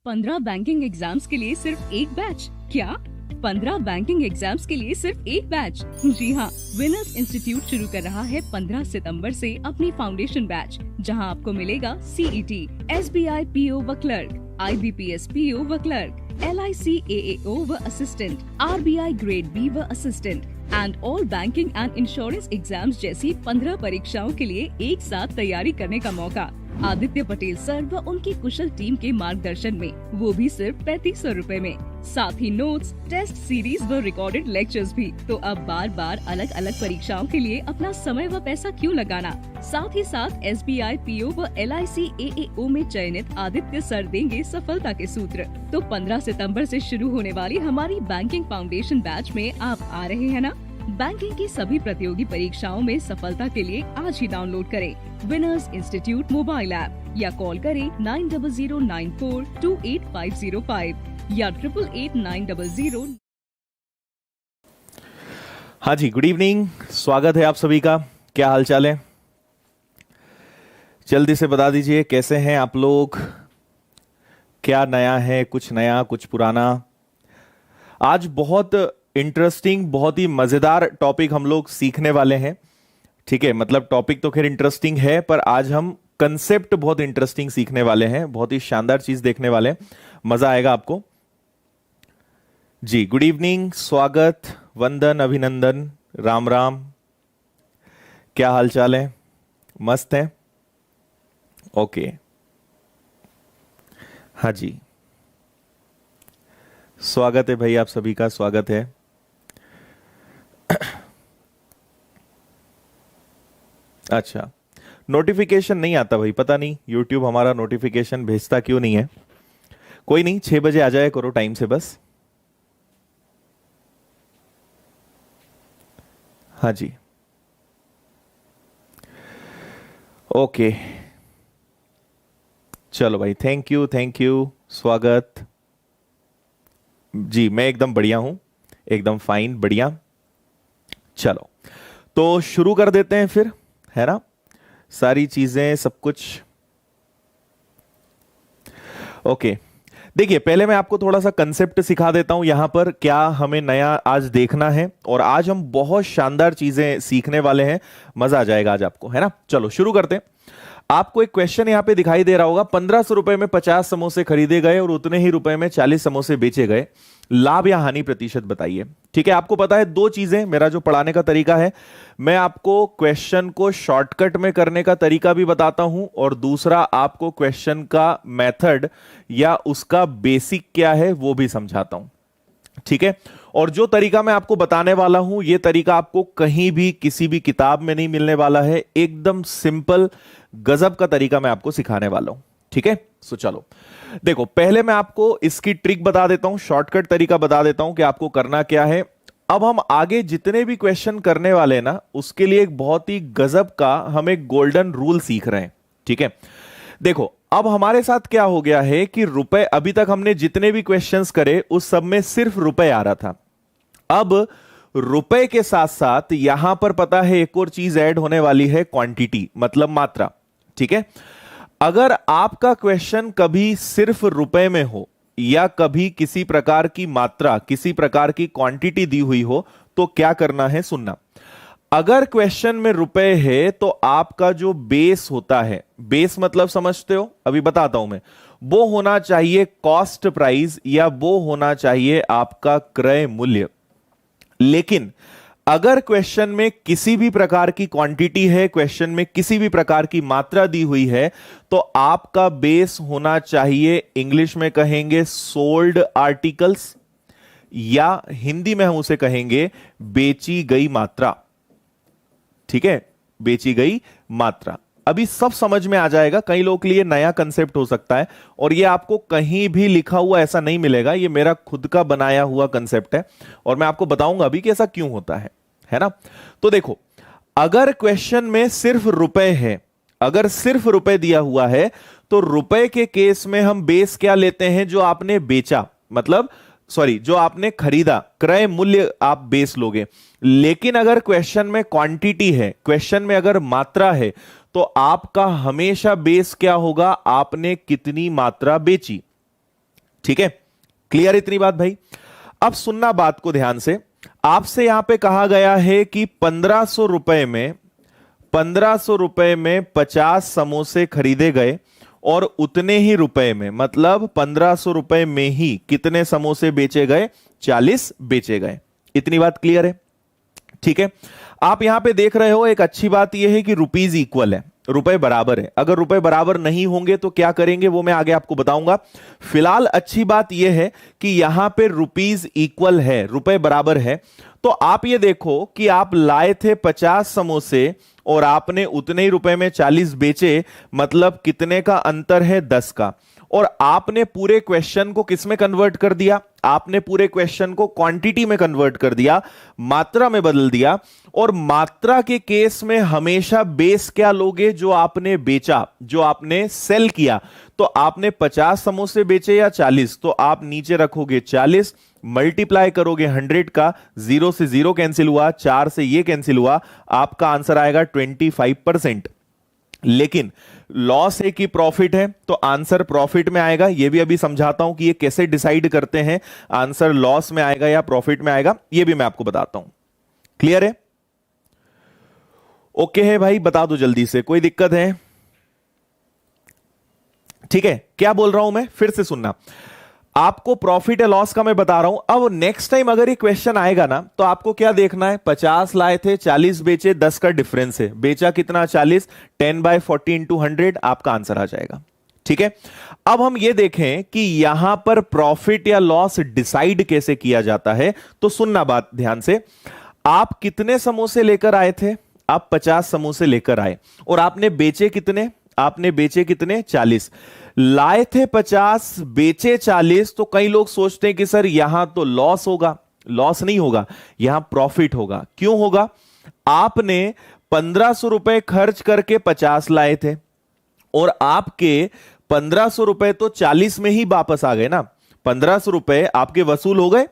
15 banking exams के लिए सिर्फ एक बैच? क्या 15 बैंकिंग एग्जाम्स के लिए सिर्फ एक बैच? जी हाँ, विनर्स इंस्टीट्यूट शुरू कर रहा है 15 सितंबर से अपनी फाउंडेशन बैच, जहां आपको मिलेगा सीईटी, एसबीआई पीओ व क्लर्क, आईबीपीएस पीओ व क्लर्क, LIC AAO व असिस्टेंट, RBI ग्रेड बी व assistant and all banking and insurance exams जैसी 15 परीक्षाओं के लिए एक साथ तैयारी करने का मौका। आदित्य पटेल सर व उनकी कुशल टीम के मार्गदर्शन में, वो भी सिर्फ 3500 रुपए में। साथ ही नोट्स, टेस्ट सीरीज व रिकॉर्डेड लेक्चर्स भी। तो अब बार बार अलग अलग परीक्षाओं के लिए अपना समय व पैसा क्यों लगाना? साथ ही साथ SBI PO व LIC AAO में चयनित आदित्य सर देंगे सफलता के सूत्र। तो 15 सितंबर से शुरू होने वाली हमारी बैंकिंग फाउंडेशन बैच में आप आ रहे हैं ना? बैंकिंग की सभी प्रतियोगी परीक्षाओं में सफलता के लिए आज ही डाउनलोड करें विनर्स इंस्टीट्यूट मोबाइल ऐप या कॉल करें 9009428505 या 888900। हाँ जी, गुड इवनिंग, स्वागत है आप सभी का। क्या हाल चाल है? जल्दी से बता दीजिए कैसे हैं आप लोग, क्या नया है, कुछ नया कुछ पुराना। आज बहुत इंटरेस्टिंग, बहुत ही मजेदार टॉपिक हम लोग सीखने वाले हैं। ठीक है, मतलब टॉपिक तो खैर इंटरेस्टिंग है, पर आज हम कंसेप्ट बहुत इंटरेस्टिंग सीखने वाले हैं, बहुत ही शानदार चीज देखने वाले हैं, मजा आएगा आपको। जी, गुड इवनिंग, स्वागत, वंदन, अभिनंदन, राम राम। क्या हाल चाल है? मस्त है? ओके, हाँ जी, स्वागत है भाई, आप सभी का स्वागत है। अच्छा, नोटिफिकेशन नहीं आता भाई, पता नहीं YouTube हमारा नोटिफिकेशन भेजता क्यों नहीं है। कोई नहीं, 6 बजे आ जाए करो टाइम से बस। हाँ जी, ओके, चलो भाई, थैंक यू, स्वागत जी। मैं एकदम बढ़िया हूं, एकदम फाइन, बढ़िया। चलो तो शुरू कर देते हैं फिर, है ना? सारी चीजें, सब कुछ ओके। देखिए, पहले मैं आपको थोड़ा सा कंसेप्ट सिखा देता हूं यहां पर, क्या हमें नया आज देखना है। और आज हम बहुत शानदार चीजें सीखने वाले हैं, मजा आ जाएगा आज आपको, है ना? चलो शुरू करते हैं। आपको एक क्वेश्चन यहां पे दिखाई दे रहा होगा, 1500 रुपए में 50 समोसे खरीदे गए और उतने ही रुपए में 40 समोसे बेचे गए, लाभ या हानि प्रतिशत बताइए। ठीक है, आपको पता है दो चीजें, मेरा जो पढ़ाने का तरीका है, मैं आपको क्वेश्चन को शॉर्टकट में करने का तरीका भी बताता हूं, और दूसरा आपको क्वेश्चन का मेथड या उसका बेसिक क्या है वो भी समझाता हूं। ठीक है, और जो तरीका मैं आपको बताने वाला हूं, यह तरीका आपको कहीं भी किसी भी किताब में नहीं मिलने वाला है। एकदम सिंपल गजब का तरीका मैं आपको सिखाने वाला हूं। ठीक है, सो चलो देखो, पहले मैं आपको इसकी ट्रिक बता देता हूं, शॉर्टकट तरीका बता देता हूं कि आपको करना क्या है। अब हम आगे जितने भी क्वेश्चन करने वाले हैं ना, उसके लिए एक बहुत ही गजब का हम एक गोल्डन रूल सीख रहे हैं। ठीक है, देखो अब हमारे साथ क्या हो गया है कि रुपए, अभी तक हमने जितने भी क्वेश्चंस करे उस सब में सिर्फ रुपए आ रहा था। अब रुपए के साथ साथ यहां पर पता है एक और चीज ऐड होने वाली है, क्वांटिटी, मतलब मात्रा। ठीक है, अगर आपका क्वेश्चन कभी सिर्फ रुपए में हो या कभी किसी प्रकार की मात्रा, किसी प्रकार की क्वांटिटी दी हुई हो, तो क्या करना है सुनना। अगर क्वेश्चन में रुपए है तो आपका जो बेस होता है, बेस मतलब समझते हो, अभी बताता हूं मैं, वो होना चाहिए कॉस्ट प्राइस या वो होना चाहिए आपका क्रय मूल्य। लेकिन अगर क्वेश्चन में किसी भी प्रकार की क्वांटिटी है, क्वेश्चन में किसी भी प्रकार की मात्रा दी हुई है, तो आपका बेस होना चाहिए, इंग्लिश में कहेंगे सोल्ड आर्टिकल्स, या हिंदी में हम उसे कहेंगे बेची गई मात्रा। ठीक है, बेची गई मात्रा। अभी सब समझ में आ जाएगा, कई लोगों के लिए नया कंसेप्ट हो सकता है, और ये आपको कहीं भी लिखा हुआ ऐसा नहीं मिलेगा, ये मेरा खुद का बनाया हुआ कंसेप्ट है, और मैं आपको बताऊंगा अभी कि ऐसा क्यों होता है ना? तो देखो, अगर क्वेश्चन में सिर्फ रुपए है, अगर सिर्फ रुपए दिया हुआ है, तो रुपए के केस में हम बेस क्या लेते हैं, जो आपने बेचा, मतलब सॉरी, जो आपने खरीदा, क्रय मूल्य आप बेस लोगे। लेकिन अगर क्वेश्चन में क्वांटिटी है, क्वेश्चन में अगर मात्रा है, तो आपका हमेशा बेस क्या होगा, आपने कितनी मात्रा बेची। ठीक है, क्लियर इतनी बात भाई? अब सुनना बात को ध्यान से। आपसे यहां पे कहा गया है कि 1500 रुपए में 50 समोसे खरीदे गए और उतने ही रुपए में, मतलब 1500 रुपए में ही कितने समोसे बेचे गए? 40 बेचे गए। इतनी बात क्लियर है? ठीक है, आप यहां पे देख रहे हो, एक अच्छी बात यह है कि रुपीज इक्वल है, रुपए बराबर है। अगर रुपए बराबर नहीं होंगे तो क्या करेंगे वो मैं आगे आपको बताऊंगा। फिलहाल अच्छी बात यह है कि यहां पे रुपीज इक्वल है, रुपए बराबर है। तो आप ये देखो कि आप लाए थे 50 समोसे और आपने उतने ही रुपए में 40 बेचे, मतलब कितने का अंतर है? 10 का। और आपने पूरे क्वेश्चन को किस में कन्वर्ट कर दिया? आपने पूरे क्वेश्चन को क्वांटिटी में कन्वर्ट कर दिया, मात्रा में बदल दिया। और मात्रा के केस में हमेशा बेस क्या लोगे? जो आपने बेचा, जो आपने सेल किया। तो आपने 50 समोसे बेचे या 40, तो आप नीचे रखोगे 40, मल्टीप्लाई करोगे 100 का, 0 से 0 कैंसिल हुआ, 4 से ये कैंसिल हुआ, आपका आंसर आएगा 25%। लेकिन लॉस है कि प्रॉफिट है, तो आंसर प्रॉफिट में आएगा। यह भी अभी समझाता हूं कि ये कैसे डिसाइड करते हैं, आंसर लॉस में आएगा या प्रॉफिट में आएगा, यह भी मैं आपको बताता हूं। क्लियर है? ओके है भाई, बता दो जल्दी से, कोई दिक्कत है? ठीक है, क्या बोल रहा हूं मैं फिर से सुनना। आपको प्रॉफिट या लॉस का मैं बता रहा हूं। अब नेक्स्ट टाइम अगर ये क्वेश्चन आएगा ना, तो आपको क्या देखना है? 50 लाए थे, 40 बेचे, 10 का डिफरेंस है, बेचा कितना? 40, 10/40 इंटू 100, आपका आंसर आ जाएगा। ठीक है, अब हम ये देखें कि यहां पर प्रॉफिट या लॉस डिसाइड कैसे किया जाता है। तो सुनना बात ध्यान से। आप कितने समोसे लेकर आए थे? आप 50 समोसे लेकर आए और आपने बेचे कितने? आपने बेचे कितने? 40। लाए थे 50, बेचे 40। तो कई लोग सोचते हैं कि सर यहां तो लॉस होगा। लॉस नहीं होगा, यहां प्रॉफिट होगा। क्यों होगा? आपने 1500 रुपए खर्च करके 50 लाए थे और आपके 1500 रुपए तो 40 में ही वापस आ गए ना। 1500 रुपए आपके वसूल हो गए।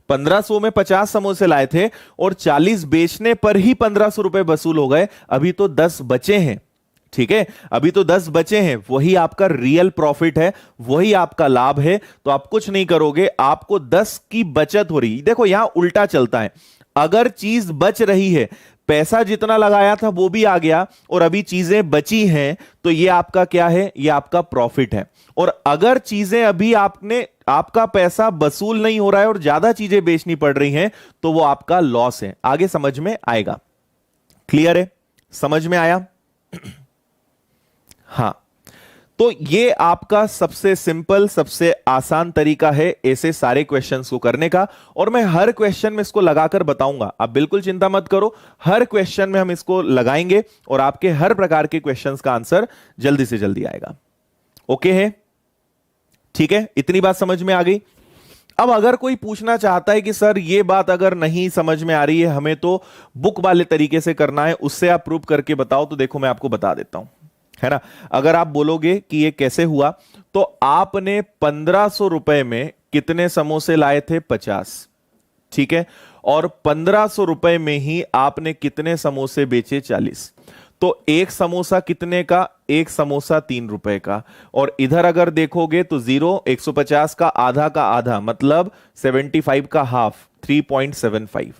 1500 में 50 समोसे लाए थे और 40 बेचने पर ही 1500 रुपए वसूल हो गए। अभी तो 10 बचे हैं। ठीक है, अभी तो 10 बचे हैं, वही आपका रियल प्रॉफिट है, वही आपका लाभ है। तो आप कुछ नहीं करोगे, आपको 10 की बचत हो रही। देखो यहां उल्टा चलता है। अगर चीज बच रही है, पैसा जितना लगाया था वो भी आ गया और अभी चीजें बची हैं, तो ये आपका क्या है? ये आपका प्रॉफिट है। और अगर चीजें अभी आपका पैसा वसूल नहीं हो रहा है और ज्यादा चीजें बेचनी पड़ रही हैं, तो वो आपका लॉस है। आगे समझ में आएगा। क्लियर है? समझ में आया? हां, तो ये आपका सबसे सिंपल, सबसे आसान तरीका है ऐसे सारे क्वेश्चंस को करने का। और मैं हर क्वेश्चन में इसको लगाकर बताऊंगा, आप बिल्कुल चिंता मत करो। हर क्वेश्चन में हम इसको लगाएंगे और आपके हर प्रकार के क्वेश्चंस का आंसर जल्दी से जल्दी आएगा। ओके है? ठीक है, इतनी बात समझ में आ गई। अब अगर कोई पूछना चाहता है कि सर ये बात अगर नहीं समझ में आ रही है, हमें तो बुक वाले तरीके से करना है, उससे आप प्रूव करके बताओ, तो देखो मैं आपको बता देता हूं, है ना। अगर आप बोलोगे कि ये कैसे हुआ, तो आपने 1500 रुपए में कितने समोसे लाए थे? 50। ठीक है, और 1500 रुपए में ही आपने कितने समोसे बेचे? 40। तो एक समोसा कितने का? एक समोसा 3 रुपए का। और इधर अगर देखोगे तो 150 का आधा, मतलब 75 का हाफ, 3.75।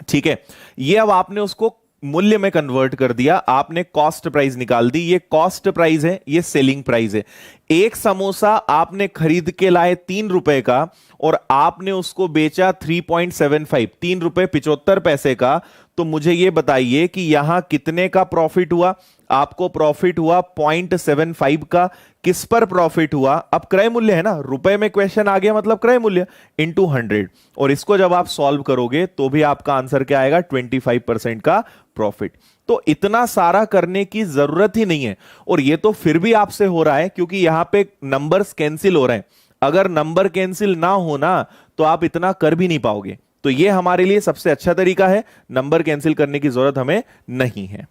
ठीक है, ये अब आपने उसको मूल्य में कन्वर्ट कर दिया, आपने कॉस्ट प्राइस निकाल दी। ये कॉस्ट प्राइस है, ये सेलिंग प्राइस है। एक समोसा आपने खरीद के लाए 3 रुपए का और आपने उसको बेचा 3.75, 3 रुपए 75 पैसे का। तो मुझे ये बताइए कि यहां कितने का प्रॉफिट हुआ? आपको प्रॉफिट हुआ 0.75 का। किस पर प्रॉफिट हुआ? अब क्रय मूल्य है ना, रुपए में क्वेश्चन आ गया, मतलब क्रय मूल्य इंटू 100। और इसको जब आप सॉल्व करोगे तो भी आपका आंसर क्या आएगा? 25% का प्रॉफिट। तो इतना सारा करने की जरूरत ही नहीं है। और ये तो फिर भी आपसे हो रहा है क्योंकि यहां पे नंबर्स कैंसिल हो रहे हैं। अगर नंबर कैंसिल ना होना तो आप इतना कर भी नहीं पाओगे। तो ये हमारे लिए सबसे अच्छा तरीका है, नंबर कैंसिल करने की जरूरत हमें नहीं है।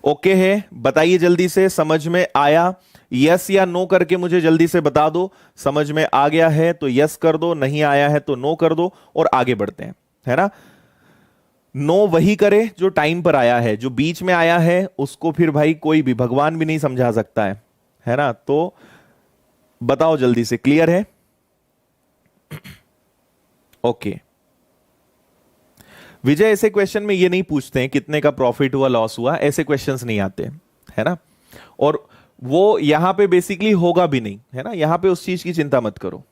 ओके है, बताइए जल्दी से, समझ में आया? यस या नो करके मुझे जल्दी से बता दो। समझ में आ गया है तो यस कर दो, नहीं आया है तो नो कर दो और आगे बढ़ते हैं, है ना। नो वही करे जो टाइम पर आया है, जो बीच में आया है उसको फिर भाई कोई भी भगवान भी नहीं समझा सकता है ना। तो बताओ जल्दी से, क्लियर है? ओके। विजय, ऐसे क्वेश्चन में ये नहीं पूछते हैं कितने का प्रॉफिट हुआ लॉस हुआ, ऐसे क्वेश्चंस नहीं आते, है ना? और वो यहां पे बेसिकली होगा भी नहीं, है ना? यहां पे उस चीज की चिंता मत करो।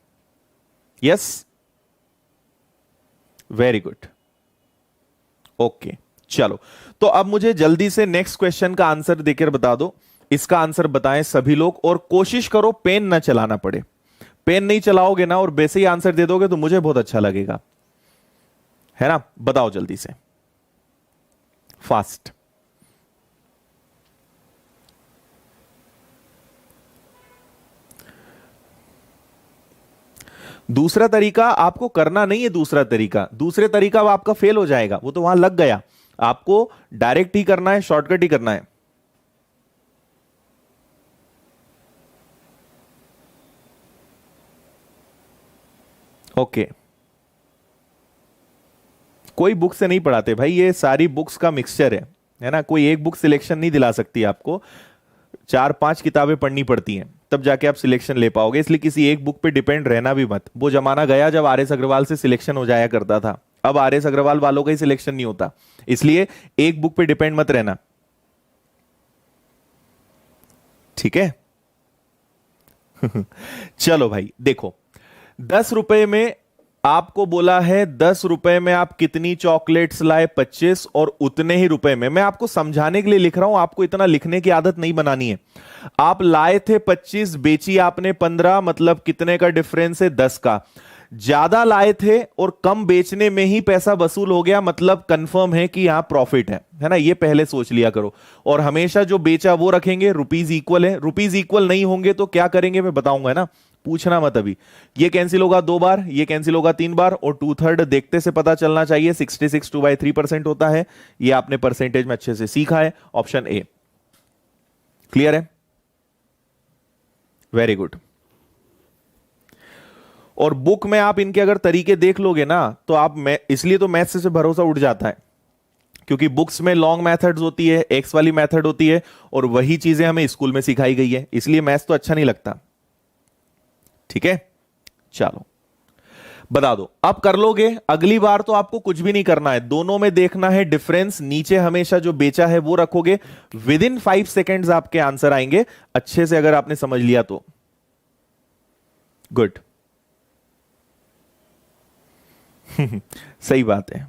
Yes, very good. ओके, चलो। तो अब मुझे जल्दी से नेक्स्ट क्वेश्चन का आंसर देकर बता दो। इसका आंसर बताएं सभी लोग, और कोशिश करो पेन ना चलाना पड़े। पेन नहीं चलाओगे ना और वैसे ही आंसर दे दोगे तो मुझे बहुत अच्छा लगेगा, है ना? बताओ जल्दी से, फास्ट। दूसरा तरीका आपको करना नहीं है, दूसरे तरीका वो आपका फेल हो जाएगा, वो तो वहां लग गया। आपको डायरेक्ट ही करना है, शॉर्टकट ही करना है। ओके, कोई बुक से नहीं पढ़ाते भाई, ये सारी बुक्स का मिक्सचर है ना? कोई एक बुक सिलेक्शन नहीं दिला सकती आपको, 4-5 किताबें पढ़नी पड़ती हैं तब जाके आप सिलेक्शन ले पाओगे। इसलिए किसी एक बुक पे डिपेंड रहना भी मत। वो जमाना गया जब आर एस अग्रवाल से सिलेक्शन हो जाया करता था, अब आर एस अग्रवाल वालों का ही सिलेक्शन नहीं होता। इसलिए एक बुक पे डिपेंड मत रहना, ठीक है? चलो भाई देखो, 10 रुपए में आपको बोला है, 10 रुपए में आप कितनी चॉकलेट्स लाए? 25। और उतने ही रुपए में, मैं आपको समझाने के लिए लिख रहा हूं, आपको इतना लिखने की आदत नहीं बनानी है। आप लाए थे 25, बेची आपने 15, मतलब कितने का डिफरेंस है? 10 का। ज्यादा लाए थे और कम बेचने में ही पैसा वसूल हो गया, मतलब कंफर्म है कि यहां प्रॉफिट है ना? ये पहले सोच लिया करो। और हमेशा जो बेचा वो रखेंगे, रुपीज इक्वल है। रुपीज इक्वल नहीं होंगे तो क्या करेंगे मैं बताऊंगा, है ना? पूछना मत अभी। ये कैंसिल होगा 2 बार, ये कैंसिल होगा 3 बार, और 2/3 देखते से पता चलना चाहिए। 66 2/3% होता है। ये आपने परसेंटेज में अच्छे से सीखा है। ऑप्शन ए क्लियर है? Very good. और बुक में आप इनके अगर तरीके देख लोगे ना तो आप, इसलिए तो मैथ्स से भरोसा उठ जाता है, क्योंकि बुक्स में लॉन्ग मेथड्स होती है, एक्स वाली मेथड होती है, और वही चीजें हमें स्कूल में सिखाई गई है, इसलिए मैथ्स तो अच्छा नहीं लगता। ठीक है, चलो बता दो। अब कर लोगे, अगली बार तो आपको कुछ भी नहीं करना है, दोनों में देखना है डिफरेंस। नीचे हमेशा जो बेचा है वो रखोगे, विद इन 5 सेकेंड्स आपके आंसर आएंगे, अच्छे से अगर आपने समझ लिया तो। गुड। सही बात है।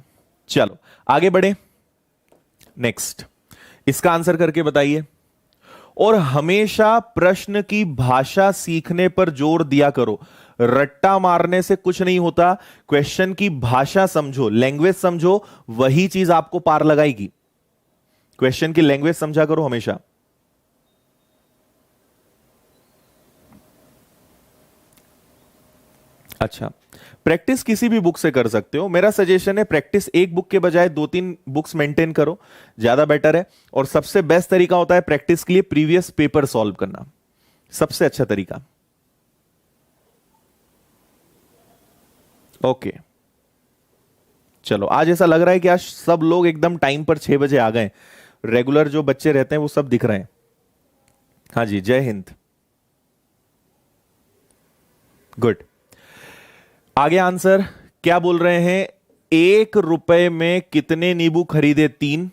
चलो आगे बढ़े, नेक्स्ट इसका आंसर करके बताइए। और हमेशा प्रश्न की भाषा सीखने पर जोर दिया करो, रट्टा मारने से कुछ नहीं होता। क्वेश्चन की भाषा समझो, लैंग्वेज समझो, वही चीज आपको पार लगाएगी। क्वेश्चन की लैंग्वेज समझा करो हमेशा। अच्छा, प्रैक्टिस किसी भी बुक से कर सकते हो। मेरा सजेशन है प्रैक्टिस एक बुक के बजाय 2-3 बुक्स मेंटेन करो, ज्यादा बेटर है। और सबसे बेस्ट तरीका होता है प्रैक्टिस के लिए प्रीवियस पेपर सॉल्व करना, सबसे अच्छा तरीका। ओके, चलो आज ऐसा लग रहा है कि आज सब लोग एकदम टाइम पर 6 बजे आ गए। रेगुलर जो बच्चे रहते हैं वो सब दिख रहे हैं। हाँ जी, जय हिंद। गुड। आगे आंसर क्या बोल रहे हैं? 1 रुपए में कितने नींबू खरीदे? 3।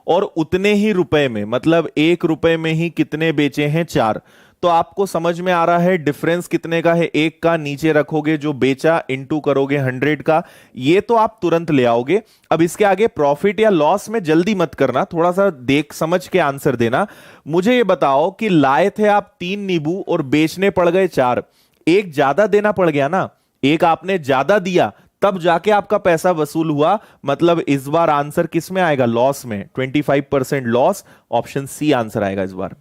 और उतने ही रुपए में, मतलब 1 रुपए में ही कितने बेचे हैं? 4। तो आपको समझ में आ रहा है डिफरेंस कितने का है? 1 का। नीचे रखोगे जो बेचा, इंटू करोगे 100 का, ये तो आप तुरंत ले आओगे। अब इसके आगे प्रॉफिट या लॉस में जल्दी मत करना, थोड़ा सा देख समझ के आंसर देना। मुझे ये बताओ कि लाए थे आप 3 नींबू और बेचने पड़ गए 4, एक ज्यादा देना पड़ गया ना, एक आपने ज्यादा दिया तब जाके आपका पैसा वसूल हुआ, मतलब इस बार आंसर किस में आएगा? लॉस में। 25% लॉस, ऑप्शन सी आंसर आएगा इस बार।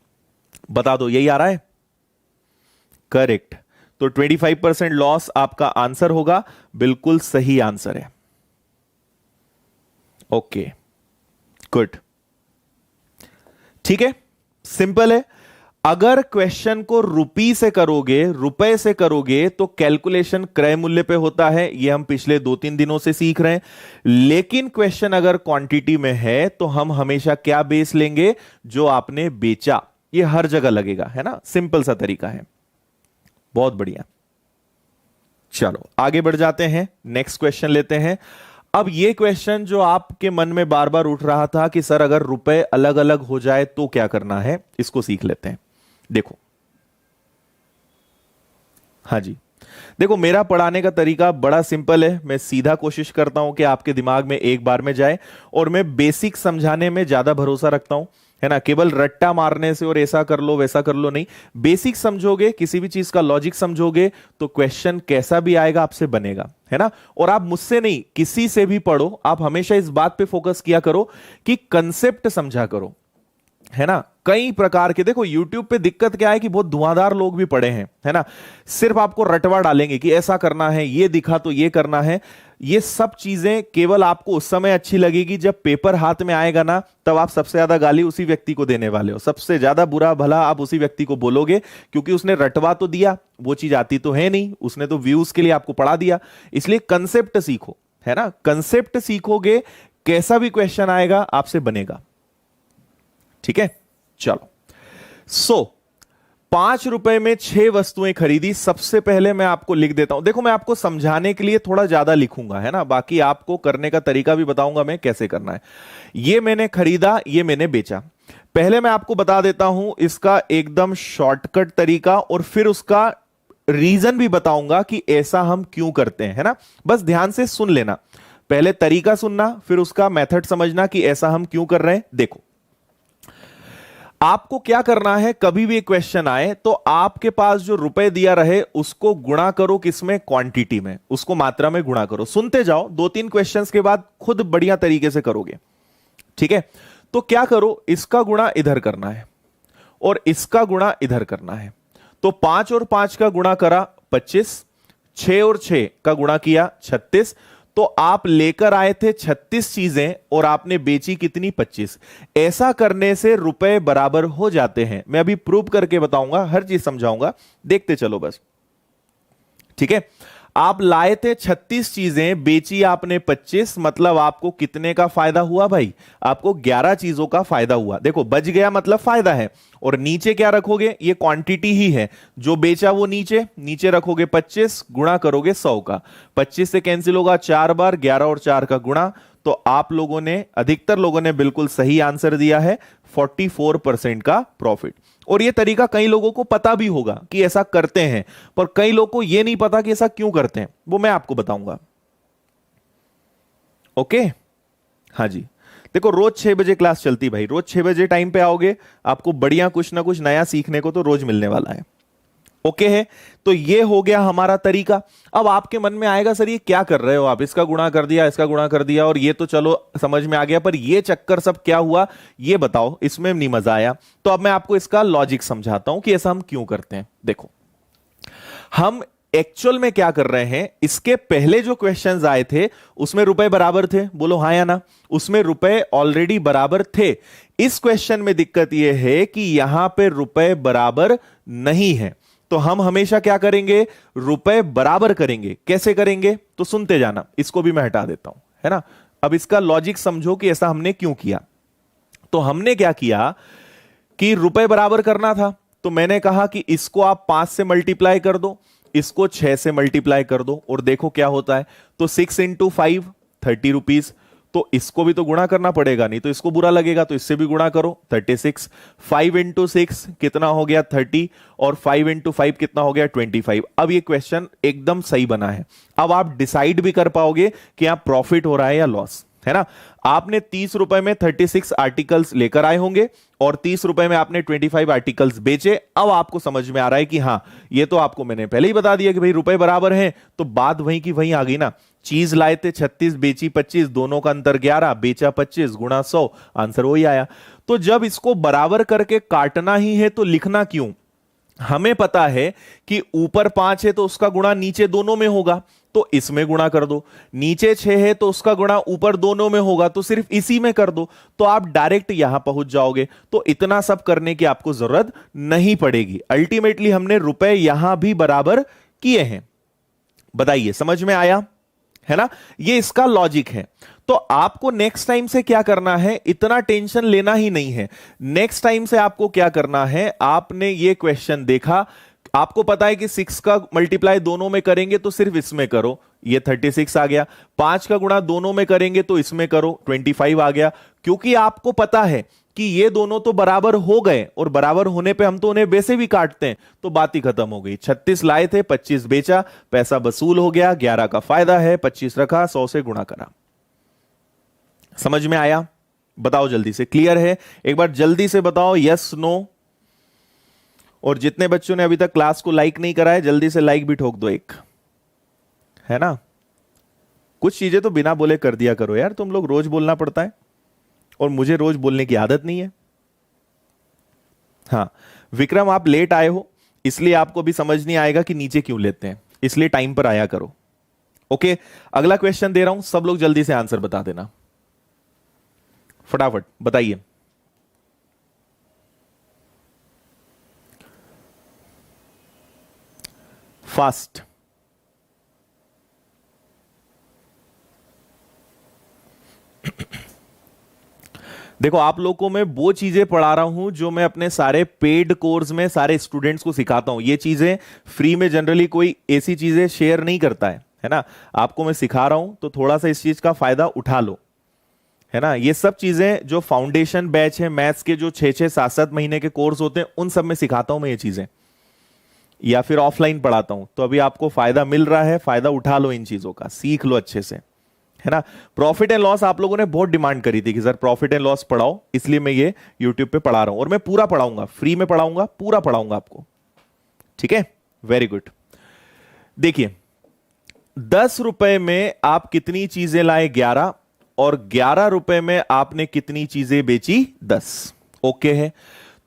बता दो, यही आ रहा है? करेक्ट। तो 25% लॉस आपका आंसर होगा, बिल्कुल सही आंसर है। Okay, good. ठीक है, सिंपल है। अगर क्वेश्चन को रुपी से करोगे, रुपए से करोगे, तो कैलकुलेशन क्रय मूल्य पे होता है, ये हम पिछले 2-3 दिनों से सीख रहे हैं। लेकिन क्वेश्चन अगर क्वांटिटी में है तो हम हमेशा क्या बेस लेंगे? जो आपने बेचा। ये हर जगह लगेगा, है ना? सिंपल सा तरीका है। बहुत बढ़िया। चलो आगे बढ़ जाते हैं, नेक्स्ट क्वेश्चन लेते हैं। अब ये क्वेश्चन जो आपके मन में बार बार उठ रहा था कि सर अगर रुपए अलग अलग हो जाए तो क्या करना है, इसको सीख लेते हैं। देखो, हाँ जी, देखो मेरा पढ़ाने का तरीका बड़ा सिंपल है। मैं सीधा कोशिश करता हूं कि आपके दिमाग में एक बार में जाए, और मैं बेसिक समझाने में ज्यादा भरोसा रखता हूं, है ना। केवल रट्टा मारने से और ऐसा कर लो वैसा कर लो नहीं, बेसिक समझोगे, किसी भी चीज का लॉजिक समझोगे तो क्वेश्चन कैसा भी आएगा आपसे बनेगा, है ना। और आप मुझसे नहीं किसी से भी पढ़ो, आप हमेशा इस बात पे फोकस किया करो कि कंसेप्ट समझा करो, है ना। कई प्रकार के, देखो YouTube पे दिक्कत क्या है कि बहुत धुआंधार लोग भी पड़े हैं, है ना। सिर्फ आपको रटवा डालेंगे कि ऐसा करना है, ये दिखा तो ये करना है। ये सब चीजें केवल आपको उस समय अच्छी लगेगी जब पेपर हाथ में आएगा ना, तब आप सबसे ज्यादा गाली उसी व्यक्ति को देने वाले हो, सबसे ज्यादा बुरा भला आप उसी व्यक्ति को बोलोगे, क्योंकि उसने रटवा तो दिया, वो चीज आती तो है नहीं, उसने तो व्यूज के लिए आपको पढ़ा दिया। इसलिए कंसेप्ट सीखो, है ना। कंसेप्ट सीखोगे, कैसा भी क्वेश्चन आएगा आपसे बनेगा, ठीक है। चलो, 5 रुपए में 6 वस्तुएं खरीदी। सबसे पहले मैं आपको लिख देता हूं, देखो मैं आपको समझाने के लिए थोड़ा ज्यादा लिखूंगा, है ना, बाकी आपको करने का तरीका भी बताऊंगा मैं कैसे करना है। ये मैंने खरीदा, ये मैंने बेचा। पहले मैं आपको बता देता हूं इसका एकदम शॉर्टकट तरीका, और फिर उसका रीजन भी बताऊंगा कि ऐसा हम क्यों करते हैं, है ना। बस ध्यान से सुन लेना, पहले तरीका सुनना, फिर उसका मेथड समझना कि ऐसा हम क्यों कर रहे हैं। देखो, आपको क्या करना है, कभी भी क्वेश्चन आए तो आपके पास जो रुपए दिया रहे उसको गुणा करो, किसमें, क्वांटिटी में, उसको मात्रा में गुणा करो। सुनते जाओ, 2-3 क्वेश्चंस के बाद खुद बढ़िया तरीके से करोगे, ठीक है। तो क्या करो, इसका गुणा इधर करना है और इसका गुणा इधर करना है। तो 5 और 5 का गुणा करा 25, 6 और 6 का गुणा किया 36। तो आप लेकर आए थे 36 चीजें और आपने बेची कितनी, 25। ऐसा करने से रुपए बराबर हो जाते हैं। मैं अभी प्रूव करके बताऊंगा, हर चीज समझाऊंगा, देखते चलो बस, ठीक है। आप लाए थे 36 चीजें, बेची आपने 25, मतलब आपको कितने का फायदा हुआ भाई, आपको 11 चीजों का फायदा हुआ। देखो बच गया मतलब फायदा है। और नीचे क्या रखोगे, ये क्वांटिटी ही है, जो बेचा वो नीचे, नीचे रखोगे 25, गुणा करोगे 100 का, 25 से कैंसिल होगा 4 बार, 11 और 4 का गुणा। तो आप लोगों ने, अधिकतर लोगों ने बिल्कुल सही आंसर दिया है, 44% का प्रॉफिट। और यह तरीका कई लोगों को पता भी होगा कि ऐसा करते हैं, पर कई लोगों को यह नहीं पता कि ऐसा क्यों करते हैं, वो मैं आपको बताऊंगा। ओके, हाँ जी। देखो रोज 6 बजे क्लास चलती भाई, रोज 6 बजे टाइम पे आओगे, आपको बढ़िया कुछ ना कुछ नया सीखने को तो रोज मिलने वाला है। ओके है, तो ये हो गया हमारा तरीका। अब आपके मन में आएगा सर ये क्या कर रहे हो आप, इसका गुणा कर दिया, इसका गुणा कर दिया, और ये तो चलो समझ में आ गया, पर ये चक्कर सब क्या हुआ ये बताओ, इसमें नहीं मजा आया। तो अब मैं आपको इसका लॉजिक समझाता हूं कि ऐसा हम क्यों करते हैं। देखो, हम एक्चुअल में क्या कर रहे हैं, इसके पहले जो क्वेश्चंस आए थे उसमें रुपए बराबर थे, बोलो हाँ या ना, उसमें रुपए ऑलरेडी बराबर थे। इस क्वेश्चन में दिक्कत यह है कि यहां पे रुपए बराबर नहीं है, तो हम हमेशा क्या करेंगे, रुपए बराबर करेंगे। कैसे करेंगे, तो सुनते जाना, इसको भी मैं हटा देता हूं, है ना। अब इसका लॉजिक समझो कि ऐसा हमने क्यों किया। तो हमने क्या किया कि रुपए बराबर करना था, तो मैंने कहा कि इसको आप 5 से मल्टीप्लाई कर दो, इसको 6 से मल्टीप्लाई कर दो, और देखो क्या होता है। तो 6 इंटू 5 30 रुपीज, तो इसको भी तो गुणा करना पड़ेगा, नहीं तो इसको बुरा लगेगा, तो इससे भी गुणा करो 36। 5 इंटू 6 कितना हो गया 30, और 5 इंटू 5 कितना हो गया 25। अब ये क्वेश्चन एकदम सही बना है। अब आप डिसाइड भी कर पाओगे कि यहां प्रॉफिट हो रहा है या लॉस, है ना। आपने 30 रुपए में 36 आर्टिकल्स लेकर आए होंगे और 30 रुपए में आपने 25 आर्टिकल्स बेचे। अब आपको समझ में आ रहा है कि हाँ, ये तो आपको मैंने पहले ही बता दिया कि भाई रुपए बराबर हैं, तो बात वहीं की वहीं आ गई ना। चीज लाए थे 36, बेची 25, दोनों का अंतर 11, बेचा 25 गुणा 100, आंसर वही आया। तो जब इसको बराबर करके काटना ही है तो लिखना क्यों, हमें पता है कि ऊपर 5 है तो उसका गुणा नीचे दोनों में होगा, तो इसमें गुणा कर दो। नीचे 6 है तो उसका गुणा ऊपर दोनों में होगा, तो सिर्फ इसी में कर दो, तो आप डायरेक्ट यहां पहुंच जाओगे। तो इतना सब करने की आपको जरूरत नहीं पड़ेगी। अल्टीमेटली हमने रुपए यहां भी बराबर किए हैं। बताइए समझ में आया, है ना। ये इसका लॉजिक है। तो आपको नेक्स्ट टाइम से क्या करना है, इतना टेंशन लेना ही नहीं है। नेक्स्ट टाइम से आपको क्या करना है, आपने ये क्वेश्चन देखा, आपको पता है कि 6 का मल्टीप्लाई दोनों में करेंगे तो सिर्फ इसमें करो, ये 36 आ गया। 5 का गुणा दोनों में करेंगे तो इसमें करो, 25 आ गया। क्योंकि आपको पता है कि ये दोनों तो बराबर हो गए, और बराबर होने पे हम तो उन्हें वैसे भी काटते हैं, तो बात ही खत्म हो गई। 36 लाए थे, 25 बेचा, पैसा वसूल हो गया, 11 का फायदा है, 25 रखा, 100 से गुणा करा। समझ में आया? बताओ जल्दी से, क्लियर है? एक बार जल्दी से बताओ यस नो। और जितने बच्चों ने अभी तक क्लास को लाइक नहीं करा है, जल्दी से लाइक भी ठोक दो एक, है ना? कुछ चीजें तो बिना बोले कर दिया करो यार, तुम लोग रोज बोलना पड़ता है और मुझे रोज बोलने की आदत नहीं है। हाँ विक्रम, आप लेट आए हो इसलिए आपको भी समझ नहीं आएगा कि नीचे क्यों लेते हैं, इसलिए टाइम पर आया करो। ओके, अगला क्वेश्चन दे रहा हूं, सब लोग जल्दी से आंसर बता देना, फटाफट बताइए। फास्ट। देखो आप लोगों को मैं वो चीजें पढ़ा रहा हूं जो मैं अपने सारे पेड कोर्स में सारे स्टूडेंट्स को सिखाता हूं। ये चीजें फ्री में जनरली कोई ऐसी चीजें शेयर नहीं करता है ना? आपको मैं सिखा रहा हूं तो थोड़ा सा इस चीज का फायदा उठा लो, है ना? ये सब चीजें जो फाउंडेशन बैच है मैथ्स के, जो 6-6 7-7 महीने के कोर्स होते हैं, उन सब में सिखाता हूं मैं ये चीजें, या फिर ऑफलाइन पढ़ाता हूं। तो अभी आपको फायदा मिल रहा है, फायदा उठा लो इन चीजों का, सीख लो अच्छे से, है ना? प्रॉफिट एंड लॉस आप लोगों ने बहुत डिमांड करी थी कि सर प्रॉफिट एंड लॉस पढ़ाओ, इसलिए मैं ये यूट्यूब पे पढ़ा रहा हूं, और मैं पूरा पढ़ाऊंगा, फ्री में पढ़ाऊंगा, पूरा पढ़ाऊंगा आपको। ठीक है, वेरी गुड। देखिए 10 रुपए में आप कितनी चीजें लाए? 11, और 11 रुपए में आपने कितनी चीजें बेची? 10। ओके है,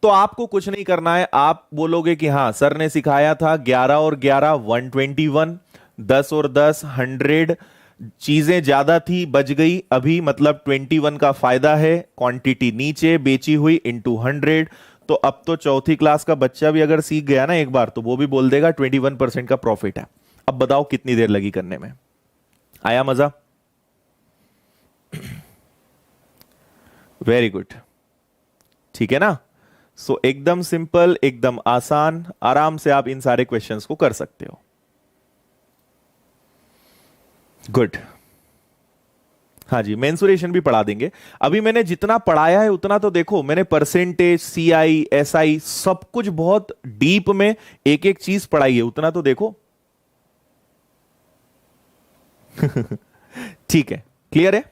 तो आपको कुछ नहीं करना है, आप बोलोगे कि हां सर ने सिखाया था 11 और 11 121, 10 और 10 100, चीजें ज्यादा थी बच गई अभी, मतलब 21 का फायदा है, क्वांटिटी नीचे, बेची हुई इंटू 100। तो अब तो चौथी क्लास का बच्चा भी अगर सीख गया ना एक बार, तो वो भी बोल देगा 21% का प्रॉफिट है। अब बताओ कितनी देर लगी करने में? आया मजा? वेरी गुड, ठीक है ना? सो एकदम सिंपल, एकदम आसान, आराम से आप इन सारे क्वेश्चंस को कर सकते हो। गुड। हाँ जी, मेंसुरेशन भी पढ़ा देंगे। अभी मैंने जितना पढ़ाया है उतना तो देखो, मैंने परसेंटेज, सीआई, एसआई, सब कुछ बहुत डीप में एक एक चीज पढ़ाई है, उतना तो देखो। ठीक है, क्लियर है?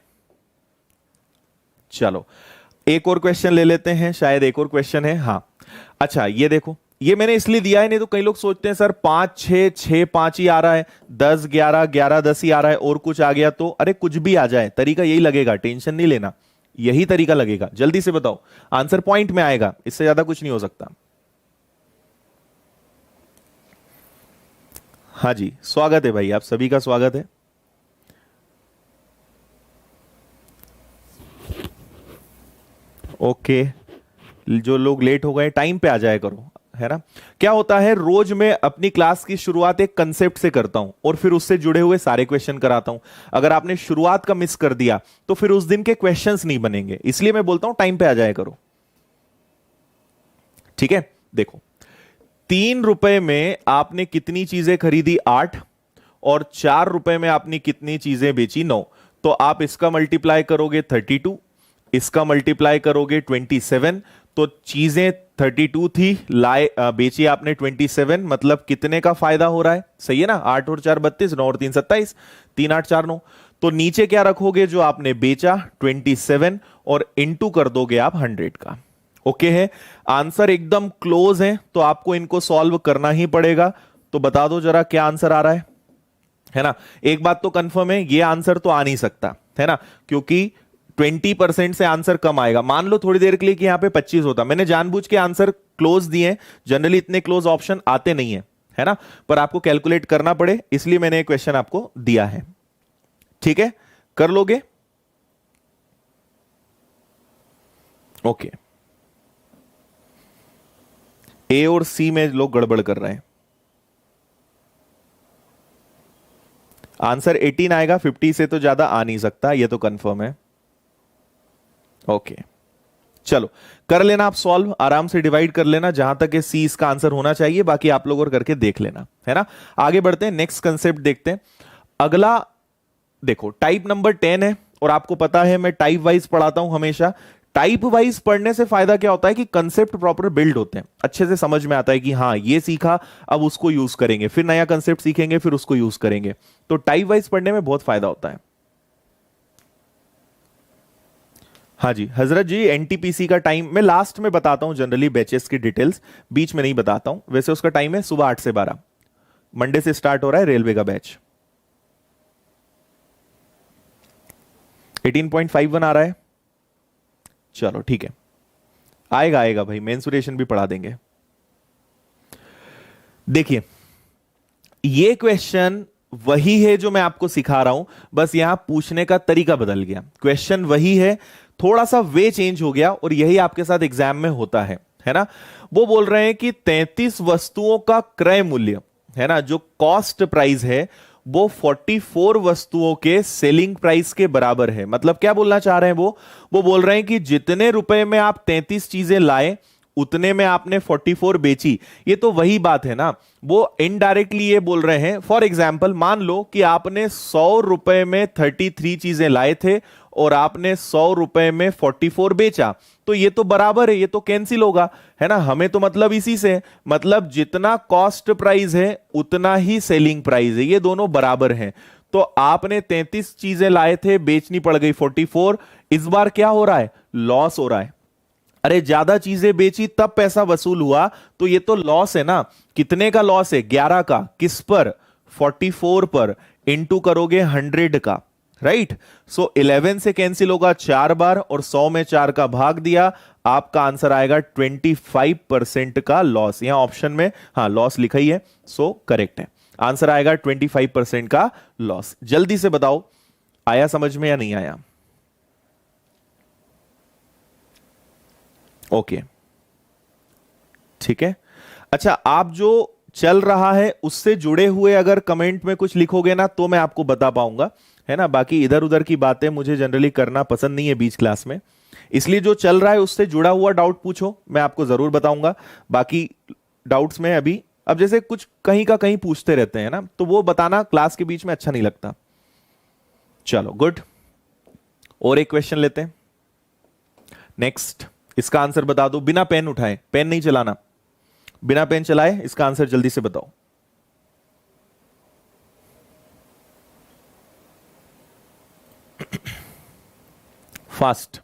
चलो एक और क्वेश्चन ले लेते हैं, शायद एक और क्वेश्चन है। हाँ अच्छा, ये देखो, ये मैंने इसलिए दिया है, नहीं तो कई लोग सोचते हैं सर 5 6 6 5 ही आ रहा है, 10 11 11 10 ही आ रहा है, और कुछ आ गया तो? अरे कुछ भी आ जाए, तरीका यही लगेगा, टेंशन नहीं लेना, यही तरीका लगेगा। जल्दी से बताओ, आंसर पॉइंट में आएगा, इससे ज्यादा कुछ नहीं हो सकता। हाँ जी, स्वागत है भाई, आप सभी का स्वागत है। ओके, जो लोग लेट हो गए टाइम पे आ जाया करो, है ना? क्या होता है, रोज मैं अपनी क्लास की शुरुआत एक कंसेप्ट से करता हूं और फिर उससे जुड़े हुए सारे क्वेश्चन कराता हूं। अगर आपने शुरुआत का मिस कर दिया तो फिर उस दिन के क्वेश्चंस नहीं बनेंगे, इसलिए मैं बोलता हूं टाइम पे आ जाया करो। ठीक है, देखो 3 रुपए में आपने कितनी चीजें खरीदी? 8, और 4 रुपए में आपने कितनी चीजें बेची? 9। तो आप इसका मल्टीप्लाई करोगे 32, इसका मल्टीप्लाई करोगे 27, तो चीजें 32 थी, लाए बेची आपने 27, मतलब कितने का फायदा हो रहा है? सही है ना? 8 और 4 32, 9 और 3 27, 3 8 4 9। तो नीचे क्या रखोगे? जो आपने बेचा 27, और इंटू कर दोगे आप 100 का। ओके है, आंसर एकदम क्लोज है, तो आपको इनको सॉल्व करना ही पड़ेगा। तो बता दो जरा क्या आंसर आ रहा है ना? एक बात तो कंफर्म है, ये आंसर तो आ नहीं सकता, है ना? क्योंकि 20% से आंसर कम आएगा। मान लो थोड़ी देर के लिए कि यहां पे 25 होता, मैंने जानबूझ के आंसर क्लोज दिए, जनरली इतने क्लोज ऑप्शन आते नहीं है ना? पर आपको कैलकुलेट करना पड़े, इसलिए मैंने एक क्वेश्चन आपको दिया है। ठीक है, कर लोगे? ओके, ए और सी में लोग गड़बड़ कर रहे हैं। आंसर 18 आएगा, 50 से तो ज्यादा आ नहीं सकता, ये तो कंफर्म है। ओके चलो कर लेना आप सॉल्व, आराम से डिवाइड कर लेना, जहां तक है सी इसका आंसर होना चाहिए, बाकी आप लोग और करके देख लेना, है ना। आगे बढ़ते हैं, नेक्स्ट कंसेप्ट देखते हैं। अगला देखो, टाइप नंबर 10 है, और आपको पता है मैं टाइप वाइज पढ़ाता हूं हमेशा। टाइप वाइज पढ़ने से फायदा क्या होता है कि कंसेप्ट प्रॉपर बिल्ड होते हैं, अच्छे से समझ में आता है कि हाँ ये सीखा, अब उसको यूज करेंगे, फिर नया कंसेप्ट सीखेंगे, फिर उसको यूज करेंगे। तो टाइप वाइज पढ़ने में बहुत फायदा होता है। हाँ जी हजरत जी, एनटीपीसी का टाइम मैं लास्ट में बताता हूं, जनरली बैचेस की डिटेल्स बीच में नहीं बताता हूं। वैसे उसका टाइम है सुबह 8 से 12, मंडे से स्टार्ट हो रहा है रेलवे का बैच। 18.51 आ रहा है, चलो ठीक है, आएगा आएगा भाई, मेंसुरेशन भी पढ़ा देंगे। देखिए ये क्वेश्चन वही है जो मैं आपको सिखा रहा हूं, बस यहां पूछने का तरीका बदल गया। क्वेश्चन वही है, थोड़ा सा वे चेंज हो गया, और यही आपके साथ एग्जाम में होता है ना। वो बोल रहे हैं कि 33 वस्तुओं का क्रय मूल्य, है ना, जो कॉस्ट प्राइस है, वो 44 वस्तुओं के सेलिंग प्राइस के बराबर है। मतलब क्या बोलना चाह रहे हैं वो बोल रहे हैं कि जितने रुपए में आप 33 चीजें लाए, उतने में आपने 44 बेची। ये तो वही बात है ना, वो इनडायरेक्टली ये बोल रहे हैं। फॉर एग्जाम्पल मान लो कि आपने 100 रुपए में 33 चीजें लाए थे, और आपने 100 रुपए में 44 बेचा, तो ये तो बराबर है, ये तो कैंसिल होगा, है ना। हमें तो मतलब इसी से, मतलब जितना कॉस्ट प्राइस है उतना ही सेलिंग प्राइस है, ये दोनों बराबर हैं। तो आपने 33 चीजें लाए थे, बेचनी पड़ गई 44, इस बार क्या हो रहा है, लॉस हो रहा है। अरे ज्यादा चीजें बेची तब पैसा वसूल हुआ, तो ये तो लॉस है ना। कितने का लॉस है, 11 का, किस पर, 44 पर, इंटू करोगे 100 का, राइट। सो 11 से कैंसिल होगा 4 बार, और 100 में 4 का भाग दिया, आपका आंसर आएगा 25% का लॉस। यहां ऑप्शन में हाँ लॉस लिखा ही है, सो करेक्ट है, आंसर आएगा 25% का लॉस। जल्दी से बताओ आया समझ में या नहीं आया। ओके ठीक है। अच्छा, आप जो चल रहा है उससे जुड़े हुए अगर कमेंट में कुछ लिखोगे ना, तो मैं आपको बता पाऊंगा, है ना। बाकी इधर उधर की बातें मुझे जनरली करना पसंद नहीं है बीच क्लास में, इसलिए जो चल रहा है उससे जुड़ा हुआ डाउट पूछो, मैं आपको जरूर बताऊंगा। बाकी डाउट्स में अभी, अब जैसे कुछ कहीं का कहीं पूछते रहते हैं ना, तो वो बताना क्लास के बीच में अच्छा नहीं लगता। चलो गुड, और एक क्वेश्चन लेते हैं। नेक्स्ट, इसका आंसर बता दो बिना पेन उठाए, पेन नहीं चलाना, बिना पेन चलाए इसका आंसर जल्दी से बताओ। फास्ट।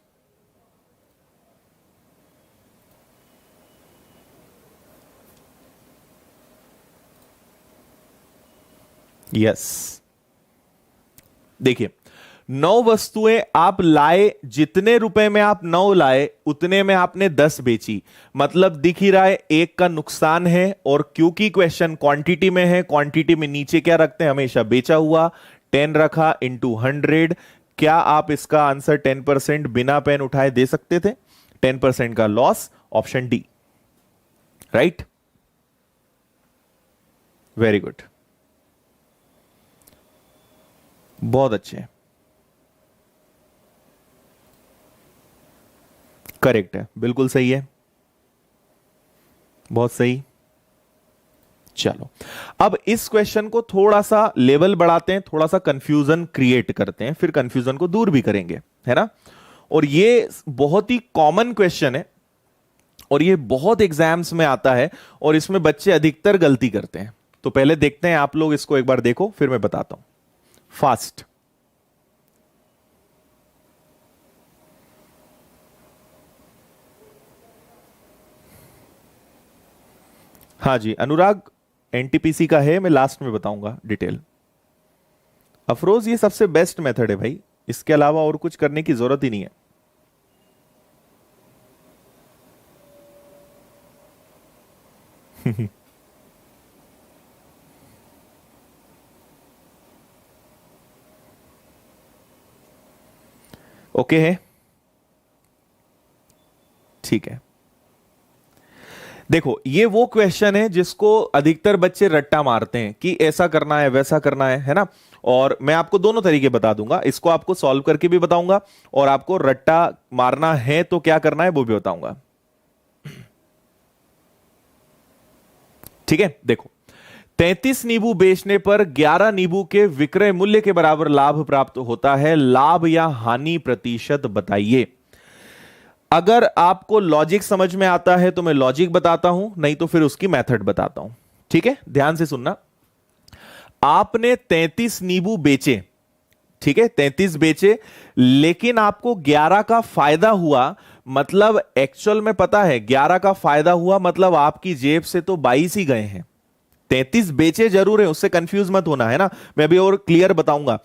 यस, देखिए 9 वस्तुएं आप लाए, जितने रुपए में आप 9 लाए उतने में आपने 10 बेची। मतलब दिख ही रहा है एक का नुकसान है, और क्योंकि क्वेश्चन क्वांटिटी में है, क्वांटिटी में नीचे क्या रखते हैं हमेशा, बेचा हुआ, 10 रखा इंटू 100। क्या आप इसका आंसर 10% बिना पेन उठाए दे सकते थे, 10% का loss, option D, right. Very good, बहुत अच्छे, करेक्ट है, बिल्कुल सही है, बहुत सही। चलो अब इस क्वेश्चन को थोड़ा सा लेवल बढ़ाते हैं, थोड़ा सा कंफ्यूजन क्रिएट करते हैं, फिर कंफ्यूजन को दूर भी करेंगे, है ना। और ये बहुत ही कॉमन क्वेश्चन है, और ये बहुत एग्जाम्स में आता है, और इसमें बच्चे अधिकतर गलती करते हैं। तो पहले देखते हैं, आप लोग इसको एक बार देखो, फिर मैं बताता हूं। फास्ट। हाँ जी अनुराग, एनटीपीसी का है, मैं लास्ट में बताऊंगा डिटेल। अफरोज, ये सबसे बेस्ट मेथड है भाई, इसके अलावा और कुछ करने की जरूरत ही नहीं है। ओके है, ठीक है। देखो ये वो क्वेश्चन है जिसको अधिकतर बच्चे रट्टा मारते हैं कि ऐसा करना है वैसा करना है ना। और मैं आपको दोनों तरीके बता दूंगा, इसको आपको सॉल्व करके भी बताऊंगा और आपको रट्टा मारना है तो क्या करना है वो भी बताऊंगा। ठीक है, देखो 33 नींबू बेचने पर 11 नींबू के विक्रय मूल्य के बराबर लाभ प्राप्त होता है, लाभ या हानि प्रतिशत बताइए। अगर आपको लॉजिक समझ में आता है तो मैं लॉजिक बताता हूं, नहीं तो फिर उसकी मेथड बताता हूं। ठीक है, ध्यान से सुनना। आपने 33 नींबू बेचे, ठीक है 33 बेचे, लेकिन आपको 11 का फायदा हुआ, मतलब एक्चुअल में पता है 11 का फायदा हुआ मतलब आपकी जेब से तो 22 ही गए हैं। 33 बेचे जरूर है, उससे कंफ्यूज मत होना, है ना। मैं अभी और क्लियर बताऊंगा।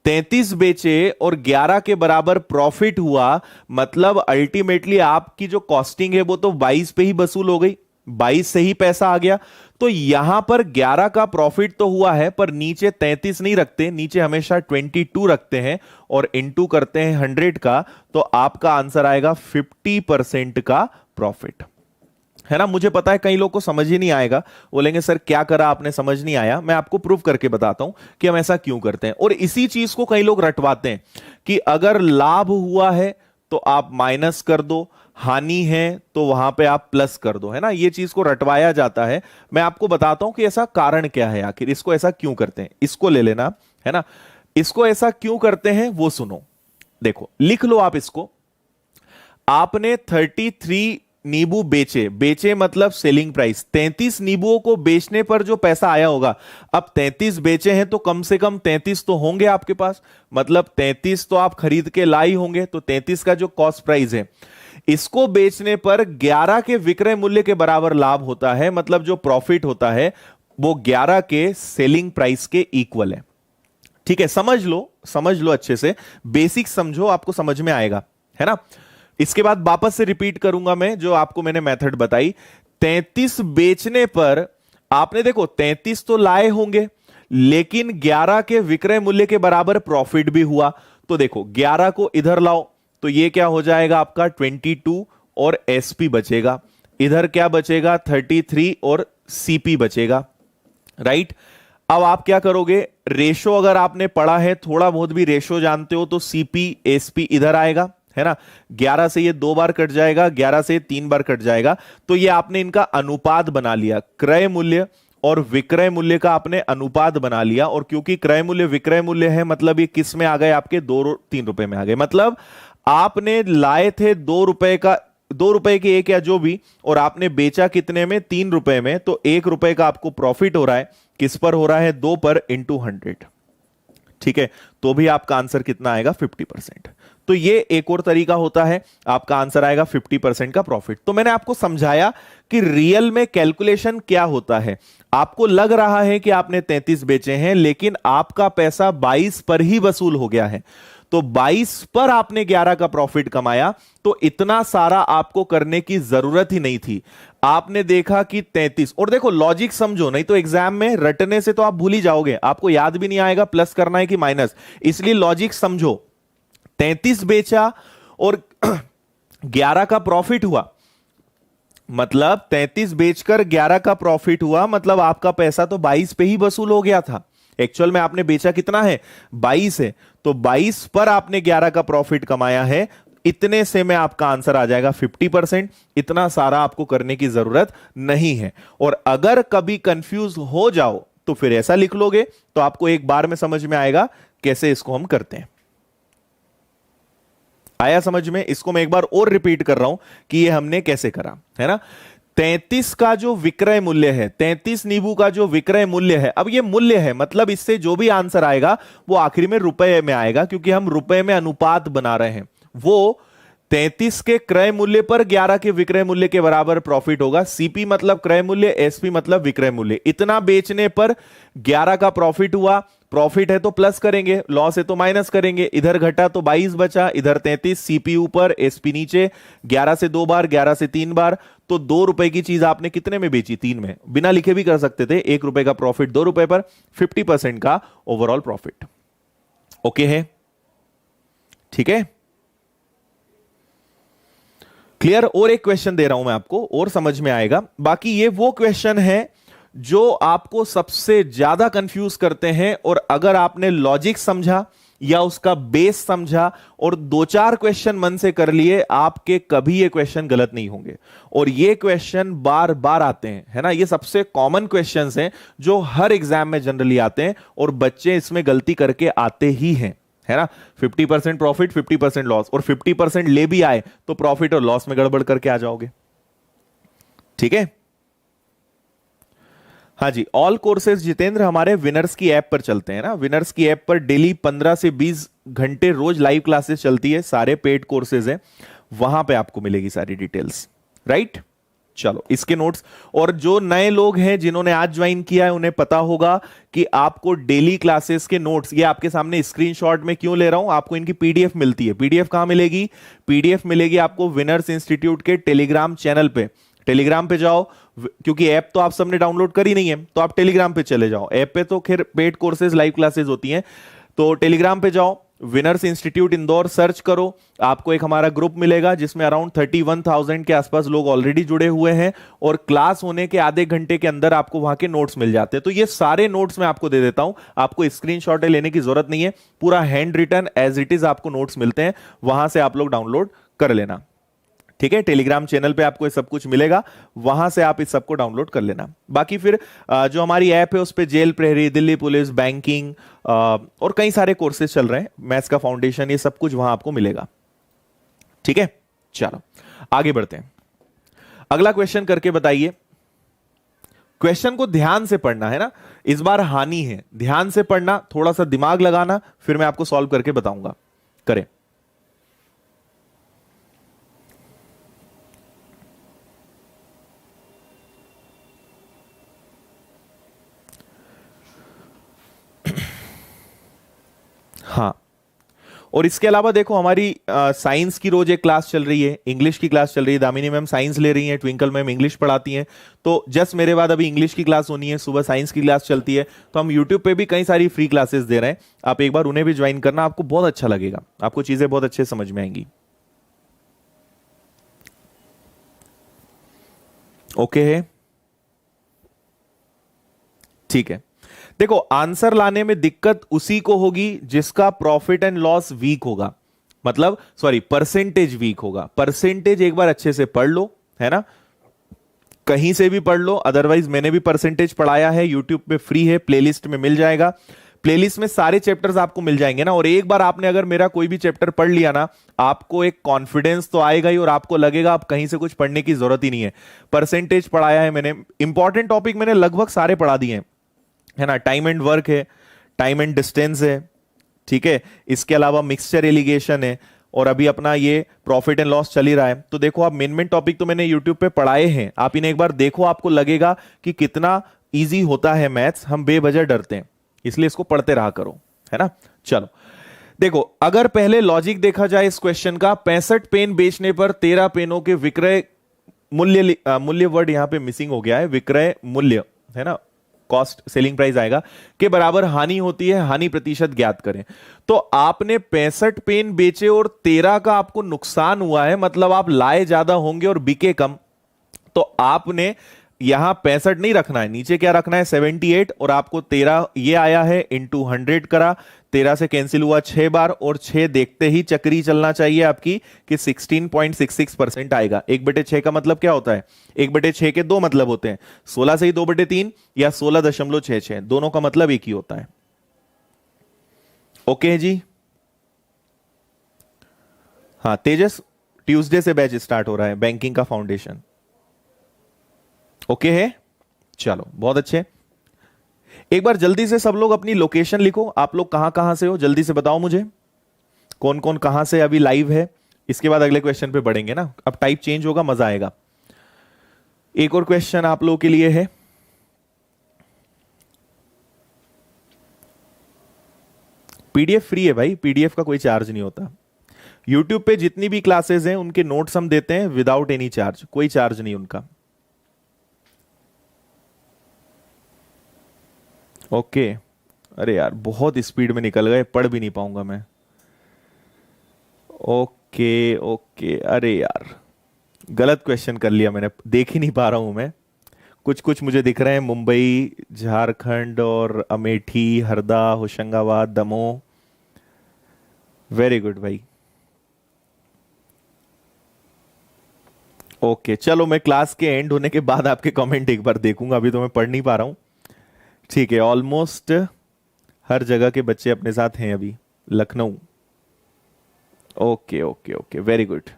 33 बेचे और 11 के बराबर प्रॉफिट हुआ, मतलब अल्टीमेटली आपकी जो कॉस्टिंग है वो तो 22 पे ही वसूल हो गई, 22 से ही पैसा आ गया। तो यहां पर 11 का प्रॉफिट तो हुआ है, पर नीचे 33 नहीं रखते, नीचे हमेशा 22 रखते हैं और इनटू करते हैं 100 का, तो आपका आंसर आएगा 50% का प्रॉफिट, है ना। मुझे पता है कई लोग को समझ ही नहीं आएगा, बोलेंगे सर क्या करा आपने, समझ नहीं आया। मैं आपको प्रूफ करके बताता हूं कि हम ऐसा क्यों करते हैं। और इसी चीज को कई लोग रटवाते हैं कि अगर लाभ हुआ है तो आप माइनस कर दो, हानि है तो वहां पे आप प्लस कर दो, है ना। ये चीज को रटवाया जाता है। मैं आपको बताता हूं कि ऐसा कारण क्या है, आखिर इसको ऐसा क्यों करते हैं। इसको ले लेना, है ना। इसको ऐसा क्यों करते हैं वो सुनो। देखो लिख लो आप इसको। आपने 33 नींबू बेचे, बेचे मतलब सेलिंग प्राइस, 33 नींबुओं को बेचने पर जो पैसा आया होगा, अब 33 बेचे हैं तो कम से कम 33 तो होंगे आपके पास, मतलब 33 तो आप खरीद के लाई होंगे, तो 33 का जो कॉस्ट प्राइस है, इसको बेचने पर 11 के विक्रय मूल्य के बराबर लाभ होता है, मतलब जो प्रॉफिट होता है वो 11 के सेलिंग प्राइस के इक्वल है। ठीक है, समझ लो अच्छे से, बेसिक समझो, आपको समझ में आएगा, है ना। इसके बाद वापस से रिपीट करूंगा मैं जो आपको मैंने मेथड बताई। 33 बेचने पर आपने देखो 33 तो लाए होंगे, लेकिन 11 के विक्रय मूल्य के बराबर प्रॉफिट भी हुआ, तो देखो 11 को इधर लाओ तो ये क्या हो जाएगा आपका 22 और एसपी बचेगा, इधर क्या बचेगा 33 और सीपी बचेगा, राइट। अब आप क्या करोगे, रेशो अगर आपने पढ़ा है, थोड़ा बहुत भी रेशो जानते हो, तो सीपी एसपी इधर आएगा, है ना। 11 से ये 2 बार कट जाएगा, 11 से 3 बार कट जाएगा, तो ये आपने इनका अनुपात बना लिया, क्रय मूल्य और विक्रय मूल्य का आपने अनुपात बना लिया। और क्योंकि क्रय मूल्य विक्रय मूल्य है, मतलब ये किस में आ गए आपके 2-3 रुपए में आ गए। मतलब आपने लाए थे 2 रुपए का, 2 रुपए के एक या जो भी, और आपने बेचा कितने में 3 रुपए में, तो 1 रुपए का आपको प्रॉफिट हो रहा है, किस पर हो रहा है 2 पर इंटू 100। ठीक है, तो भी आपका आंसर कितना आएगा 50%। तो ये एक और तरीका होता है, आपका आंसर आएगा 50% का प्रॉफिट। तो मैंने आपको समझाया कि रियल में कैलकुलेशन क्या होता है। आपको लग रहा है कि आपने 33 बेचे हैं, लेकिन आपका पैसा 22 पर ही वसूल हो गया है, तो 22 पर आपने 11 का प्रॉफिट कमाया, तो इतना सारा आपको करने की जरूरत ही नहीं थी। आपने देखा कि 33, और देखो लॉजिक समझो, नहीं तो एग्जाम में रटने से तो आप भूल ही जाओगे, आपको याद भी नहीं आएगा प्लस करना है कि माइनस, इसलिए लॉजिक समझो। 33 बेचा और 11 का प्रॉफिट हुआ, मतलब 33 बेचकर 11 का प्रॉफिट हुआ, मतलब आपका पैसा तो 22 पे ही वसूल हो गया था। एक्चुअल में आपने बेचा कितना है 22 है, तो 22 पर आपने 11 का प्रॉफिट कमाया है, इतने से में आपका आंसर आ जाएगा 50%। इतना सारा आपको करने की जरूरत नहीं है। और अगर कभी कंफ्यूज हो जाओ तो फिर ऐसा लिख लोगे, तो आपको एक बार में समझ में आएगा कैसे इसको हम करते हैं। आया समझ में? इसको मैं एक बार और रिपीट कर रहा हूं कि ये हमने कैसे करा, है ना। 33 का जो विक्रय मूल्य है, 33 नींबू का जो विक्रय मूल्य है, अब ये मूल्य है, मतलब इससे जो भी आंसर आएगा वो आखिरी में रुपए में आएगा, क्योंकि हम रुपए में अनुपात बना रहे हैं। वो 33 के क्रय मूल्य पर 11 के विक्रय मूल्य के बराबर प्रॉफिट होगा। सीपी मतलब क्रय मूल्य, एसपी मतलब विक्रय मूल्य। इतना बेचने पर 11 का प्रॉफिट हुआ, प्रॉफिट है तो प्लस करेंगे, लॉस है तो माइनस करेंगे, इधर घटा तो 22 बचा, इधर 33, सीपी ऊपर एसपी नीचे, 11 से 2 बार, 11 से 3 बार, तो 2 रुपए की चीज आपने कितने में बेची 3 में, बिना लिखे भी कर सकते थे। 1 रुपए का प्रॉफिट 2 रुपए पर, 50% का ओवरऑल प्रॉफिट। ओके है, ठीक है, क्लियर। और एक क्वेश्चन दे रहा हूं मैं आपको, और समझ में आएगा। बाकी ये वो क्वेश्चन है जो आपको सबसे ज्यादा कंफ्यूज करते हैं, और अगर आपने लॉजिक समझा या उसका बेस समझा और दो चार क्वेश्चन मन से कर लिए, आपके कभी ये क्वेश्चन गलत नहीं होंगे। और ये क्वेश्चन बार बार आते हैं, है ना। ये सबसे कॉमन क्वेश्चंस हैं जो हर एग्जाम में जनरली आते हैं, और बच्चे इसमें गलती करके आते ही हैं, है ना। 50% प्रॉफिट 50% लॉस, और 50% ले भी आए तो प्रॉफिट और लॉस में गड़बड़ करके आ जाओगे। ठीक है। हाँ जी, ऑल कोर्सेज जितेंद्र हमारे विनर्स की ऐप पर चलते हैं ना। विनर्स की ऐप पर डेली 15 से 20 घंटे रोज लाइव क्लासेस चलती है, सारे पेड कोर्सेज हैं, वहां पे आपको मिलेगी सारी डिटेल्स। राइट, चलो इसके नोट्स। और जो नए लोग हैं जिन्होंने आज ज्वाइन किया है, उन्हें पता होगा कि आपको डेली क्लासेस के नोट्स, ये आपके सामने स्क्रीनशॉट में क्यों ले रहा हूं, आपको इनकी पीडीएफ मिलती है। पीडीएफ कहां मिलेगी? पीडीएफ मिलेगी आपको विनर्स इंस्टीट्यूट के टेलीग्राम चैनल पे। टेलीग्राम पे जाओ, क्योंकि ऐप तो आप सबने डाउनलोड करी नहीं है, तो आप टेलीग्राम पे चले जाओ। ऐप पे तो खैर पेड कोर्सेज लाइव क्लासेस होती हैं, तो टेलीग्राम पे जाओ, विनर्स इंस्टीट्यूट इंदौर सर्च करो, आपको एक हमारा ग्रुप मिलेगा जिसमें अराउंड 31,000 के आसपास लोग ऑलरेडी जुड़े हुए हैं, और क्लास होने के आधे घंटे के अंदर आपको वहां के नोट्स मिल जाते हैं। तो ये सारे नोट्स मैं आपको दे देता हूं, आपको स्क्रीनशॉट लेने की जरूरत नहीं है, पूरा hand written as it is आपको नोट्स मिलते हैं, वहां से आप लोग डाउनलोड कर लेना। ठीक है, टेलीग्राम चैनल पे आपको ये सब कुछ मिलेगा, वहां से आप इस सबको डाउनलोड कर लेना। बाकी फिर जो हमारी ऐप है उस पे जेल प्रहरी, दिल्ली पुलिस, बैंकिंग और कई सारे कोर्सेज चल रहे हैं, मैथ्स का फाउंडेशन, ये सब कुछ वहां आपको मिलेगा। ठीक है, चलो आगे बढ़ते हैं। अगला क्वेश्चन करके बताइए। क्वेश्चन को ध्यान से पढ़ना है ना, इस बार हानि है, ध्यान से पढ़ना, थोड़ा सा दिमाग लगाना, फिर मैं आपको सॉल्व करके बताऊंगा। करें। हाँ, और इसके अलावा देखो हमारी साइंस की रोज एक क्लास चल रही है, इंग्लिश की क्लास चल रही है। दामिनी मैम साइंस ले रही हैं, ट्विंकल मैम इंग्लिश पढ़ाती हैं, तो जस्ट मेरे बाद अभी इंग्लिश की क्लास होनी है, सुबह साइंस की क्लास चलती है। तो हम यूट्यूब पे भी कई सारी फ्री क्लासेस दे रहे हैं, आप एक बार उन्हें भी ज्वाइन करना, आपको बहुत अच्छा लगेगा, आपको चीजें बहुत अच्छे समझ में आएंगी। ओके है, ठीक है। देखो आंसर लाने में दिक्कत उसी को होगी जिसका प्रॉफिट एंड लॉस वीक होगा, मतलब सॉरी परसेंटेज वीक होगा। परसेंटेज एक बार अच्छे से पढ़ लो, है ना, कहीं से भी पढ़ लो, अदरवाइज मैंने भी परसेंटेज पढ़ाया है, यूट्यूब पे फ्री है, प्लेलिस्ट में मिल जाएगा। प्लेलिस्ट में सारे चैप्टर्स आपको मिल जाएंगे ना, और एक बार आपने अगर मेरा कोई भी चैप्टर पढ़ लिया ना, आपको एक कॉन्फिडेंस तो आएगा ही, और आपको लगेगा आप कहीं से कुछ पढ़ने की जरूरत ही नहीं है। परसेंटेज पढ़ाया है मैंने, इंपॉर्टेंट टॉपिक मैंने लगभग सारे पढ़ा दिए हैं, है ना। टाइम एंड वर्क है, टाइम एंड डिस्टेंस है, ठीक है। इसके अलावा मिक्सचर एलिगेशन है, और अभी अपना ये प्रॉफिट एंड लॉस चल ही रहा है। तो देखो आप मेन टॉपिक तो मैंने यूट्यूब पे पढ़ाए हैं, आप इन्हें एक बार देखो, आपको लगेगा कि कितना इजी होता है मैथ्स। हम बेवजह डरते हैं, इसलिए इसको पढ़ते रहा करो, है ना। चलो देखो, अगर पहले लॉजिक देखा जाए इस क्वेश्चन का, 65 पेन बेचने पर 13 पेनों के विक्रय मूल्य, मूल्य वर्ड यहां पे मिसिंग हो गया है, विक्रय मूल्य, है ना, कॉस्ट सेलिंग प्राइस आएगा, के बराबर हानि होती है, हानि प्रतिशत ज्ञात करें। तो आपने 65 पेन बेचे और 13 का आपको नुकसान हुआ है, मतलब आप लाए ज्यादा होंगे और बिके कम। तो आपने यहां 65 नहीं रखना है, नीचे क्या रखना है 78, और आपको 13 ये आया है, इंटू 100 करा, 13 से कैंसिल हुआ 6 बार, और 6 देखते ही चक्री चलना चाहिए आपकी कि 16.66% आएगा। 1/6 का मतलब क्या होता है? 1/6 के दो मतलब होते हैं, 16 से ही 2/3 या 16.66, दोनों का मतलब एक ही होता है। ओके जी, हाँ तेजस, ट्यूसडे से बैच स्टार्ट हो रहा है बैंकिंग का फाउंडेशन। ओके है, चलो बहुत अच्छे। एक बार जल्दी से सब लोग अपनी लोकेशन लिखो, आप लोग कहां कहां से हो, जल्दी से बताओ मुझे, कौन कौन कहां से अभी लाइव है। इसके बाद अगले क्वेश्चन पे बढ़ेंगे ना, अब टाइप चेंज होगा, मजा आएगा। एक और क्वेश्चन आप लोगों के लिए है, पीडीएफ फ्री है भाई, पीडीएफ का कोई चार्ज नहीं होता। यूट्यूब पे जितनी भी क्लासेस हैं उनके नोट्स हम देते हैं विदाउट एनी चार्ज, कोई चार्ज नहीं उनका। ओके, अरे यार बहुत स्पीड में निकल गए, पढ़ भी नहीं पाऊंगा मैं। ओके ओके, अरे यार गलत क्वेश्चन कर लिया मैंने, देख ही नहीं पा रहा हूं मैं। कुछ कुछ मुझे दिख रहे हैं, मुंबई, झारखंड और अमेठी, हरदा, होशंगाबाद, दमोह। वेरी गुड भाई। ओके चलो, मैं क्लास के एंड होने के बाद आपके कमेंट एक बार देखूंगा, अभी तो मैं पढ़ नहीं पा रहा हूं। ठीक है, ऑलमोस्ट हर जगह के बच्चे अपने साथ हैं अभी। Lucknow. Okay okay okay, very good.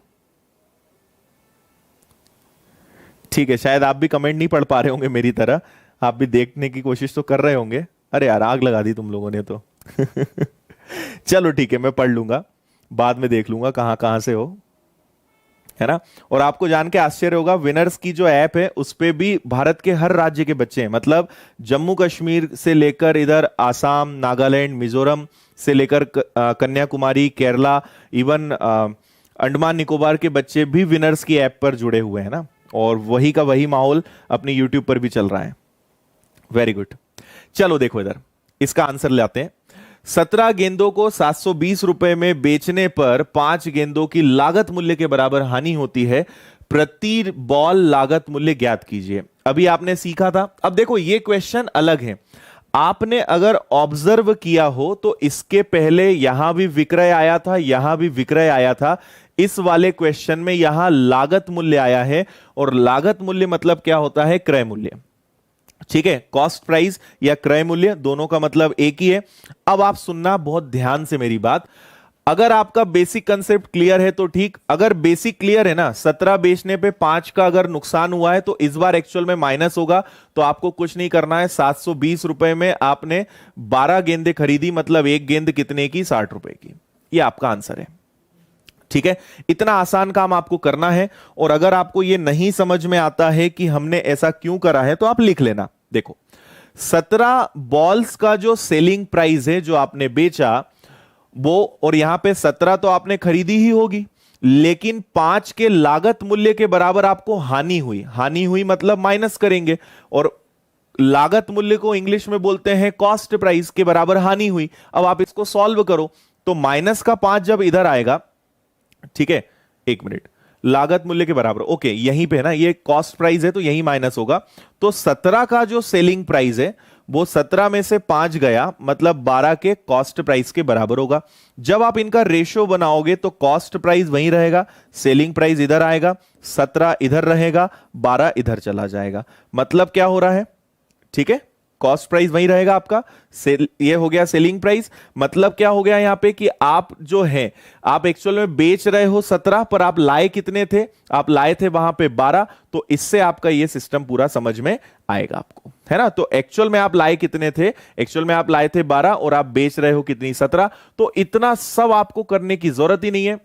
ठीक है, शायद आप भी कमेंट नहीं पढ़ पा रहे होंगे मेरी तरह, आप भी देखने की कोशिश तो कर रहे होंगे। अरे यार, आग लगा दी तुम लोगों ने तो। चलो ठीक है, मैं पढ़ लूंगा, बाद में देख लूंगा कहां कहां से हो, है ना। और आपको जान के आश्चर्य होगा, विनर्स की जो ऐप है उस पे भी भारत के हर राज्य के बच्चे हैं, मतलब जम्मू कश्मीर से लेकर इधर आसाम, नागालैंड, मिजोरम से लेकर कन्याकुमारी, केरला, इवन अंडमान निकोबार के बच्चे भी विनर्स की ऐप पर जुड़े हुए हैं ना। और वही का वही माहौल अपने यूट्यूब पर भी चल रहा है। Very good. चलो देखो इधर, इसका आंसर लाते हैं। 17 गेंदों को 720 रुपए में बेचने पर 5 गेंदों की लागत मूल्य के बराबर हानि होती है। प्रति बॉल लागत मूल्य ज्ञात कीजिए। अभी आपने सीखा था। अब देखो, ये क्वेश्चन अलग है। आपने अगर ऑब्जर्व किया हो तो इसके पहले यहां भी विक्रय आया था, यहां भी विक्रय आया था। इस वाले क्वेश्चन में यहां लागत मूल्य आया है, और लागत मूल्य मतलब क्या होता है? क्रय मूल्य। ठीक है, कॉस्ट प्राइस या क्रय मूल्य दोनों का मतलब एक ही है। अब आप सुनना बहुत ध्यान से मेरी बात। अगर आपका बेसिक कंसेप्ट क्लियर है तो ठीक, अगर बेसिक क्लियर है ना, 17 बेचने पे 5 का अगर नुकसान हुआ है तो इस बार एक्चुअल में माइनस होगा, तो आपको कुछ नहीं करना है। 720 रुपए में आपने 12 गेंदें खरीदी, मतलब एक गेंद कितने की? 60 रुपए की। यह आपका आंसर है। ठीक है, इतना आसान काम आपको करना है। और अगर आपको यह नहीं समझ में आता है कि हमने ऐसा क्यों करा है, तो आप लिख लेना। देखो, 17 बॉल्स का जो सेलिंग प्राइस है, जो आपने बेचा वो, और यहां पे 17 तो आपने खरीदी ही होगी, लेकिन 5 के लागत मूल्य के बराबर आपको हानि हुई। हानि हुई मतलब माइनस करेंगे, और लागत मूल्य को इंग्लिश में बोलते हैं कॉस्ट प्राइस, के बराबर हानि हुई। अब आप इसको सॉल्व करो, तो माइनस का 5 जब इधर आएगा, ठीक है, एक मिनट, लागत मूल्य के बराबर, ओके, यहीं पे है ना, ये कॉस्ट प्राइस है तो यही माइनस होगा। तो 17 का जो सेलिंग प्राइस है वो 17 में से 5 गया, मतलब 12 के कॉस्ट प्राइस के बराबर होगा। जब आप इनका रेशियो बनाओगे तो कॉस्ट प्राइस वहीं रहेगा, सेलिंग प्राइस इधर आएगा, 17 इधर रहेगा, 12 इधर चला जाएगा। मतलब क्या हो रहा है? ठीक है, कॉस्ट प्राइस वही रहेगा आपका, ये हो गया सेलिंग प्राइस। मतलब क्या हो गया यहां पे कि आप जो है, आप एक्चुअल में बेच रहे हो 17, पर आप लाए कितने थे? आप लाए थे वहां पे 12। तो इससे आपका ये सिस्टम पूरा समझ में आएगा आपको, है ना। तो एक्चुअल में आप लाए कितने थे? एक्चुअल में आप लाए थे 12, और आप बेच रहे हो कितनी? 17। तो इतना सब आपको करने की जरूरत ही नहीं है।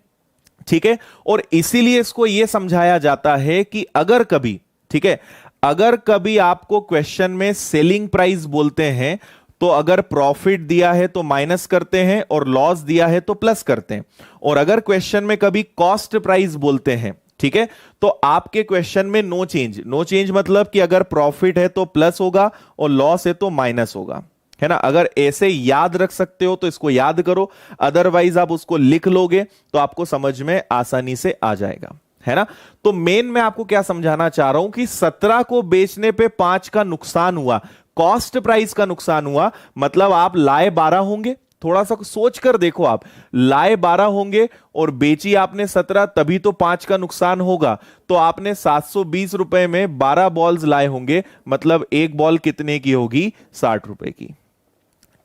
ठीक है, और इसीलिए इसको यह समझाया जाता है कि अगर कभी, ठीक है, अगर कभी आपको क्वेश्चन में सेलिंग प्राइस बोलते हैं, तो अगर प्रॉफिट दिया है तो माइनस करते हैं, और लॉस दिया है तो प्लस करते हैं। और अगर क्वेश्चन में कभी कॉस्ट प्राइस बोलते हैं, ठीक है, तो आपके क्वेश्चन में नो चेंज। नो चेंज मतलब कि अगर प्रॉफिट है तो प्लस होगा, और लॉस है तो माइनस होगा, है ना। अगर ऐसे याद रख सकते हो तो इसको याद करो, अदरवाइज आप उसको लिख लोगे तो आपको समझ में आसानी से आ जाएगा, है ना। तो मेन मैं आपको क्या समझाना चाह रहा हूं कि 17 को बेचने पे 5 का नुकसान हुआ, कॉस्ट प्राइस का नुकसान हुआ, मतलब आप लाए 12 होंगे। थोड़ा सा सोच कर देखो, आप लाए 12 होंगे और बेची आपने 17, तभी तो 5 का नुकसान होगा। तो आपने 720 रुपए में 12 बॉल्स लाए होंगे, मतलब एक बॉल कितने की होगी? 60 रुपए की।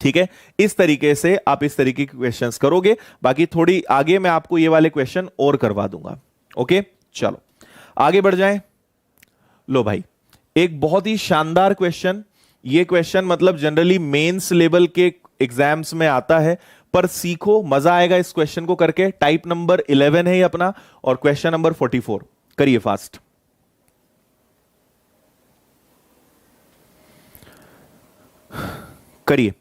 ठीक है, इस तरीके से आप इस तरीके के क्वेश्चंस करोगे। बाकी थोड़ी आगे मैं आपको ये वाले क्वेश्चन और करवा दूंगा। ओके, चलो आगे बढ़ जाएं। लो भाई, एक बहुत ही शानदार क्वेश्चन। ये क्वेश्चन मतलब जनरली मेंस लेवल के एग्जाम्स में आता है, पर सीखो, मजा आएगा इस क्वेश्चन को करके। टाइप नंबर 11 है ये अपना, और क्वेश्चन नंबर 44। करिए फास्ट। करिए,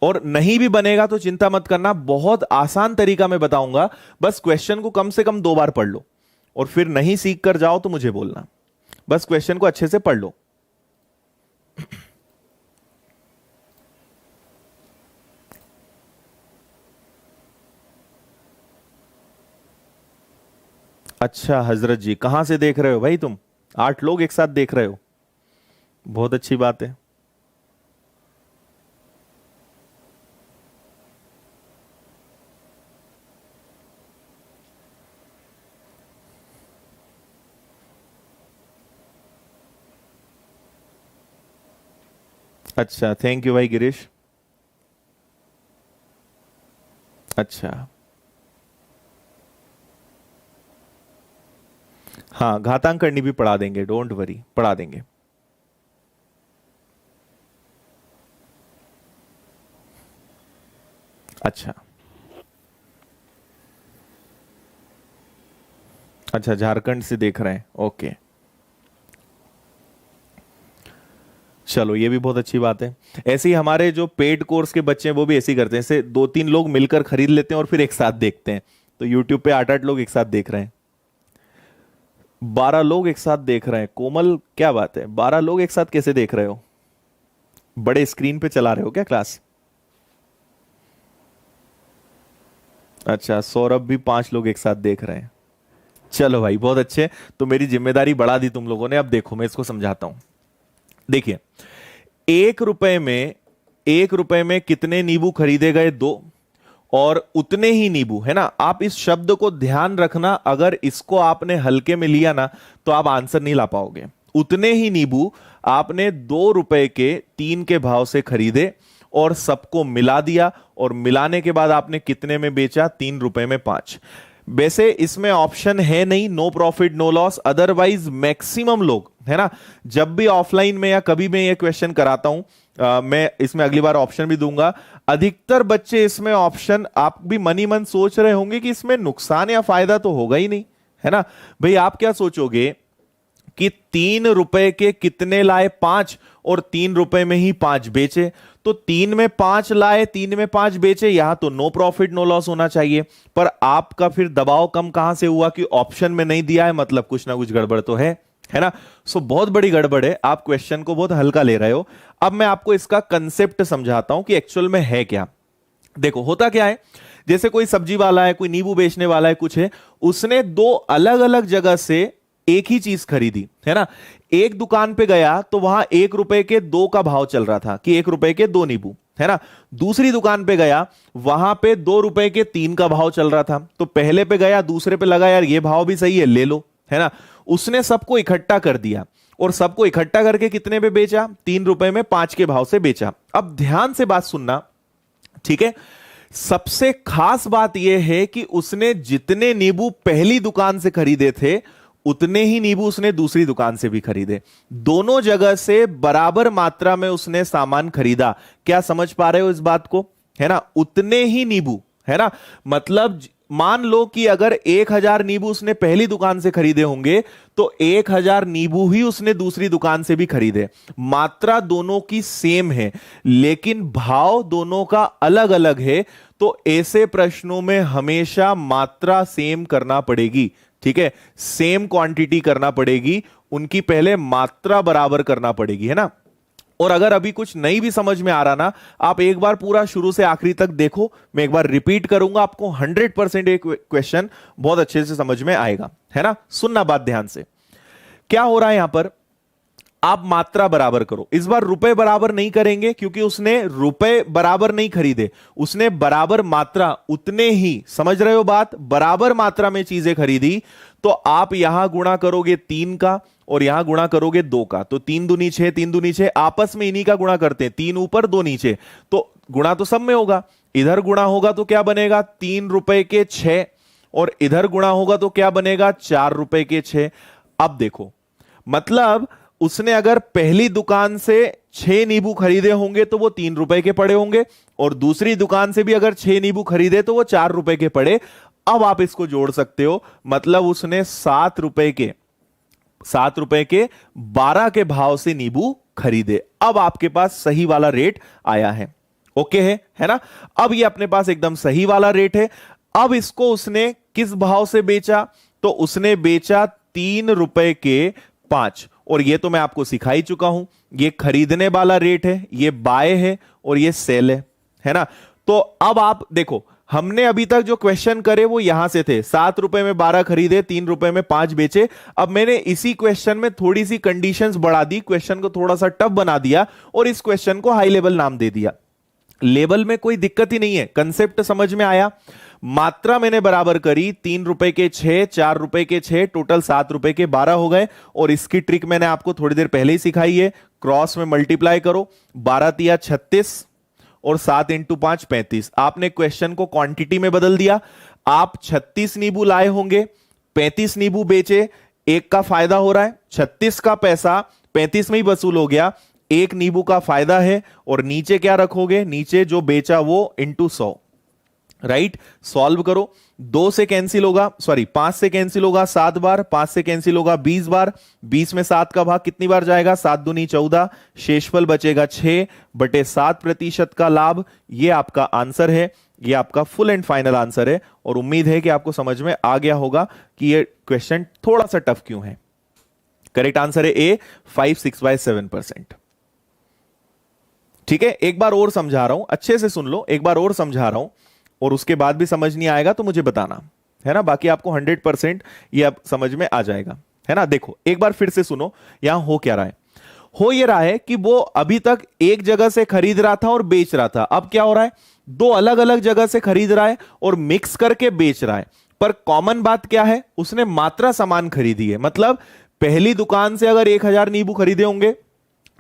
और नहीं भी बनेगा तो चिंता मत करना, बहुत आसान तरीका मैं बताऊंगा। बस क्वेश्चन को कम से कम 2 बार पढ़ लो, और फिर नहीं सीख कर जाओ तो मुझे बोलना। बस क्वेश्चन को अच्छे से पढ़ लो। अच्छा हजरत जी, कहां से देख रहे हो भाई तुम? 8 लोग एक साथ देख रहे हो, बहुत अच्छी बात है। अच्छा, थैंक यू भाई गिरीश। अच्छा, हाँ घातांक करनी भी पढ़ा देंगे, डोंट वरी, पढ़ा देंगे। अच्छा। अच्छा, झारखंड से देख रहे हैं, ओके। चलो ये भी बहुत अच्छी बात है। ऐसे ही हमारे जो पेड कोर्स के बच्चे हैं वो भी ऐसे ही करते हैं, ऐसे 2-3 लोग मिलकर खरीद लेते हैं और फिर एक साथ देखते हैं। तो यूट्यूब पे 8-8 लोग एक साथ देख रहे हैं। 12 लोग एक साथ देख रहे हैं, कोमल क्या बात है, 12 लोग एक साथ कैसे देख रहे हो? बड़े स्क्रीन पे चला रहे हो क्या क्लास? अच्छा, सौरभ भी 5 लोग एक साथ देख रहे हैं। चलो भाई बहुत अच्छे। तो मेरी जिम्मेदारी बढ़ा दी तुम लोगों ने। अब देखो मैं इसको समझाता हूं। देखिए, 1 रुपए में 1 रुपए में कितने नींबू खरीदे गए? 2। और उतने ही नींबू, है ना। आप इस शब्द को ध्यान रखना, अगर इसको आपने हल्के में लिया ना तो आप आंसर नहीं ला पाओगे। उतने ही नींबू आपने 2 रुपए के 3 के भाव से खरीदे और सबको मिला दिया, और मिलाने के बाद आपने कितने में बेचा? 3 रुपए में 5। वैसे इसमें ऑप्शन है नहीं, no profit no loss, otherwise maximum लोग, है ना, जब भी ऑफलाइन में या कभी मैं ये क्वेश्चन कराता हूं, मैं इसमें अगली बार ऑप्शन भी दूंगा। अधिकतर बच्चे इसमें ऑप्शन, आप भी मनी मन सोच रहे होंगे कि इसमें नुकसान या फायदा तो होगा ही नहीं, है ना। भाई आप क्या सोचोगे कि 3 रुपए के कितने लाए? 5, और 3 रुपए में ही 5 बेचे। तो 3 में 5 लाए, 3 में 5 बेचे, यहां तो नो प्रॉफिट नो लॉस होना चाहिए। पर आपका फिर दबाव कम कहां से हुआ कि ऑप्शन में नहीं दिया है, मतलब कुछ ना कुछ गड़बड़ तो है ना। सो बहुत बड़ी गड़बड़ है, आप क्वेश्चन को बहुत हल्का ले रहे हो। अब मैं आपको इसका कंसेप्ट समझाता हूं कि एक्चुअल में है क्या। देखो होता क्या है, जैसे कोई सब्जी वाला है, कोई नींबू बेचने वाला है, कुछ है, उसने 2 अलग अलग जगह से एक ही चीज खरीदी, है ना। एक दुकान पे गया तो वहां 1 रुपए के 2 का भाव चल रहा था कि 1 रुपए के 2 नींबू, है ना। दूसरी दुकान पे गया, वहां पे 2 रुपए के 3 का भाव चल रहा था। तो पहले पे गया, दूसरे पे लगा यार ये भाव भी सही है, ले लो, है ना। उसने सबको इकट्ठा कर दिया, और सबको इकट्ठा करके कितने पे बेचा? 3 रुपए में 5 के भाव से बेचा। अब ध्यान से बात सुनना, ठीक है। सबसे खास बात यह है कि उसने जितने नींबू पहली दुकान से खरीदे थे, उतने ही नींबू उसने दूसरी दुकान से भी खरीदे। दोनों जगह से बराबर मात्रा में उसने सामान खरीदा। क्या समझ पा रहे हो इस बात को, है ना। उतने ही नींबू, है ना। मतलब मान लो कि अगर 1000 नींबू उसने पहली दुकान से खरीदे होंगे, तो 1000 नींबू ही उसने दूसरी दुकान से भी खरीदे। मात्रा दोनों की सेम है, लेकिन भाव दोनों का अलग अलग है। तो ऐसे प्रश्नों में हमेशा मात्रा सेम करना पड़ेगी, ठीक है। सेम क्वांटिटी करना पड़ेगी, उनकी पहले मात्रा बराबर करना पड़ेगी, है ना। और अगर अभी कुछ नहीं भी समझ में आ रहा ना, आप एक बार पूरा शुरू से आखिरी तक देखो, मैं एक बार रिपीट करूंगा, आपको 100% एक क्वेश्चन बहुत अच्छे से समझ में आएगा, है ना। सुनना बात ध्यान से, क्या हो रहा है यहां पर। आप मात्रा बराबर करो। इस बार रुपए बराबर नहीं करेंगे, क्योंकि उसने रुपए बराबर नहीं खरीदे, उसने बराबर मात्रा, उतने ही, समझ रहे हो बात, बराबर मात्रा में चीजें खरीदी। तो आप यहां गुणा करोगे 3 का, और यहां गुणा करोगे 2 का। तो 3 दूनी 6, 3 दूनी 6, आपस में इन्हीं का गुणा करते हैं, 3 ऊपर 2 नीचे। तो गुणा तो सब में होगा, इधर गुणा होगा तो क्या बनेगा? 3 रुपए के 6, और इधर गुणा होगा तो क्या बनेगा? 4 रुपए के 6। अब देखो, मतलब उसने अगर पहली दुकान से 6 नींबू खरीदे होंगे तो वो 3 रुपए के पड़े होंगे, और दूसरी दुकान से भी अगर 6 नींबू खरीदे तो वो 4 रुपए के पड़े। अब आप इसको जोड़ सकते हो, मतलब उसने 7 रुपए के 12 के भाव से नींबू खरीदे। अब आपके पास सही वाला रेट आया है, ओके है ना। अब ये अपने पास एकदम सही वाला रेट है। अब इसको उसने किस भाव से बेचा? तो उसने बेचा 3 रुपए के 5, और ये तो मैं आपको सिखा ही चुका हूं। ये खरीदने वाला रेट है, ये बाय है, और ये सेल है ना। तो अब आप देखो, हमने अभी तक जो क्वेश्चन करे वो यहां से थे, 7 रुपए में 12 खरीदे, 3 रुपए में 5 बेचे। अब मैंने इसी क्वेश्चन में थोड़ी सी कंडीशंस बढ़ा दी, क्वेश्चन को थोड़ा सा टफ बना दिया और इस क्वेश्चन को हाई लेवल नाम दे दिया। लेवल में कोई दिक्कत ही नहीं है, कंसेप्ट समझ में आया। मात्रा मैंने बराबर करी, 3 रुपए के 6, 4 रुपए के 6, टोटल 7 रुपए के 12 हो गए। और इसकी ट्रिक मैंने आपको थोड़ी देर पहले ही सिखाई है, क्रॉस में मल्टीप्लाई करो, 12 तिया 36 और 7 इंटू 5 35। आपने क्वेश्चन को क्वांटिटी में बदल दिया। आप 36 नींबू लाए होंगे, 35 नींबू बेचे, एक का फायदा हो रहा है, 36 का पैसा 35 में ही वसूल हो गया, एक नींबू का फायदा है। और नीचे क्या रखोगे, नीचे जो बेचा वो इंटू 100, राइट। सॉल्व करो, 2 से कैंसिल होगा, सॉरी 5 से कैंसिल होगा 7 बार, 5 से कैंसिल होगा 20 बार, 20 में 7 का भाग कितनी बार जाएगा, 7 दूनी 14, शेषफल बचेगा 6/7% का लाभ। ये आपका आंसर है, ये आपका फुल एंड फाइनल आंसर है। और उम्मीद है कि आपको समझ में आ गया होगा कि ये क्वेश्चन थोड़ा सा टफ क्यों है। करेक्ट आंसर है ए, 5/6/7%। ठीक है, एक बार और समझा रहा हूं, अच्छे से सुन लो, एक बार और समझा रहा हूं, और उसके बाद भी समझ नहीं आएगा तो मुझे बताना, है ना। बाकी आपको 100% ये अब समझ में आ जाएगा, है ना। देखो एक बार फिर से सुनो, यहां हो क्या रहा है। हो ये रहा है कि वो अभी तक एक जगह से खरीद रहा था और बेच रहा था, अब क्या हो रहा है, 2 अलग अलग जगह से खरीद रहा है और मिक्स करके बेच रहा है। पर कॉमन बात क्या है, उसने मात्रा समान खरीदी है। मतलब पहली दुकान से अगर 1000 नींबू खरीदे होंगे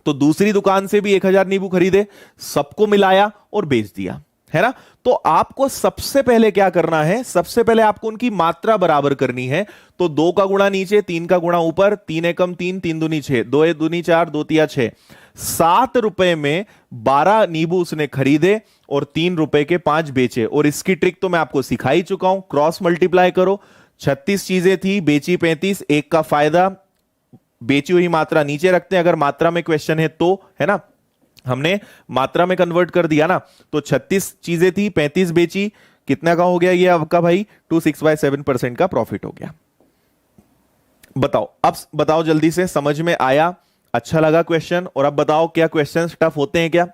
तो दूसरी दुकान से भी 1000 नींबू खरीदे, सबको मिलाया और बेच दिया, है ना। तो आपको सबसे पहले क्या करना है, सबसे पहले आपको उनकी मात्रा बराबर करनी है। तो 2 का गुणा नीचे, 3 का गुणा ऊपर, 3 एकम 3, 3 दूनी 6, 2 ए दूनी 4, 2 तिया 6। 7 रुपए में 12 नींबू उसने खरीदे और 3 रुपए के 5 बेचे। और इसकी ट्रिक तो मैं आपको सिखा ही चुका हूं, क्रॉस मल्टीप्लाई करो। 36 चीजें थी, बेची 35, एक का फायदा, बेची हुई मात्रा नीचे रखते हैं अगर मात्रा में क्वेश्चन है तो, है ना। हमने मात्रा में कन्वर्ट कर दिया ना, तो 36 चीजें थी, 35 बेची, कितना का हो गया ये आपका भाई, 2/6/7% का प्रॉफिट हो गया। बताओ, अब बताओ जल्दी से, समझ में आया, अच्छा लगा क्वेश्चन। और अब बताओ क्या क्वेश्चन टफ होते हैं क्या,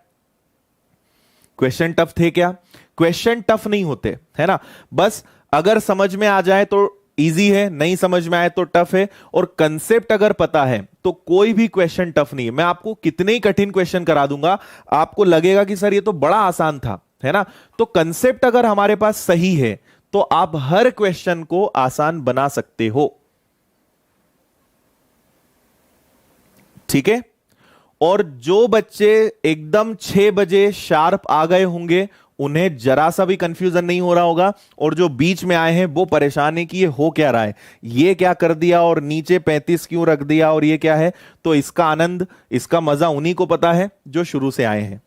क्वेश्चन टफ थे क्या, क्वेश्चन टफ नहीं होते, है ना। बस अगर समझ में आ जाए तो इजी है, नहीं समझ में आए तो टफ है। और कंसेप्ट अगर पता है तो कोई भी क्वेश्चन टफ नहीं है। मैं आपको कितने ही कठिन क्वेश्चन करा दूंगा, आपको लगेगा कि सर ये तो बड़ा आसान था, है ना। तो कंसेप्ट अगर हमारे पास सही है तो आप हर क्वेश्चन को आसान बना सकते हो, ठीक है। और जो बच्चे एकदम 6 बजे शार्प आ गए होंगे उन्हें जरा सा भी कंफ्यूजन नहीं हो रहा होगा। और जो बीच में आए हैं वो परेशान है कि ये हो क्या रहा है, ये क्या कर दिया और नीचे 35 क्यों रख दिया और ये क्या है। तो इसका आनंद, इसका मजा उन्हीं को पता है जो शुरू से आए हैं,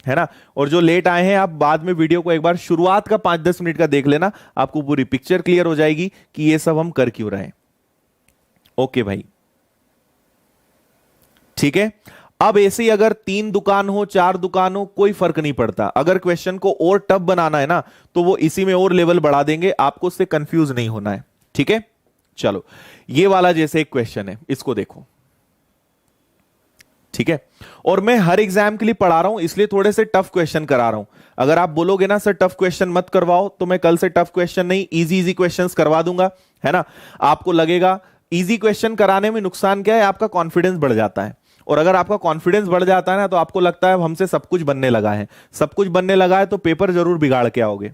है ना। और जो लेट आए हैं, आप बाद में वीडियो को एक बार शुरुआत का 5-10 मिनट का देख लेना, आपको पूरी पिक्चर क्लियर हो जाएगी कि ये सब हम कर क्यों रहे हैं। ओके भाई, ठीक है। अब ऐसे ही अगर 3 दुकान हो, 4 दुकान हो, कोई फर्क नहीं पड़ता। अगर क्वेश्चन को और टफ बनाना है ना तो वो इसी में और लेवल बढ़ा देंगे, आपको उससे कंफ्यूज नहीं होना है, ठीक है। चलो ये वाला जैसे एक क्वेश्चन है, इसको देखो, ठीक है। और मैं हर एग्जाम के लिए पढ़ा रहा हूं इसलिए थोड़े से टफ क्वेश्चन करा रहा हूं। अगर आप बोलोगे ना सर टफ क्वेश्चन मत करवाओ, तो मैं कल से टफ क्वेश्चन नहीं, इजी इजी क्वेश्चंस करवा दूंगा, है ना। आपको लगेगा इजी क्वेश्चन कराने में नुकसान क्या है, आपका कॉन्फिडेंस बढ़ जाता है। और अगर आपका कॉन्फिडेंस बढ़ जाता है ना तो आपको लगता है हमसे सब कुछ बनने लगा है, सब कुछ बनने लगा है, तो पेपर जरूर बिगाड़ के आओगे।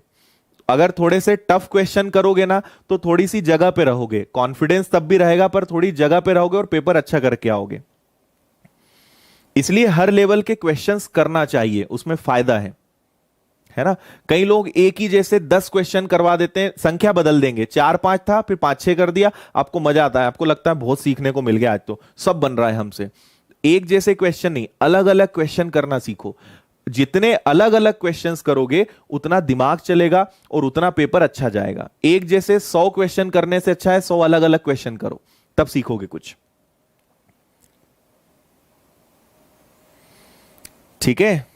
अगर थोड़े से टफ क्वेश्चन करोगे ना तो थोड़ी सी जगह पे रहोगे, कॉन्फिडेंस तब भी रहेगा पर थोड़ी जगह पे रहोगे और पेपर अच्छा करके आओगे। इसलिए हर लेवल के क्वेश्चंस करना चाहिए, उसमें फायदा है ना। कई लोग एक ही जैसे 10 क्वेश्चन करवा देते हैं, संख्या बदल देंगे, 4-5 था फिर 5-6 कर दिया, आपको मजा आता है, आपको लगता है बहुत सीखने को मिल गया, आज तो सब बन रहा है हमसे। एक जैसे क्वेश्चन नहीं, अलग अलग क्वेश्चन करना सीखो। जितने अलग अलग क्वेश्चंस करोगे उतना दिमाग चलेगा और उतना पेपर अच्छा जाएगा। एक जैसे 100 क्वेश्चन करने से अच्छा है 100 अलग अलग क्वेश्चन करो, तब सीखोगे कुछ, ठीक है।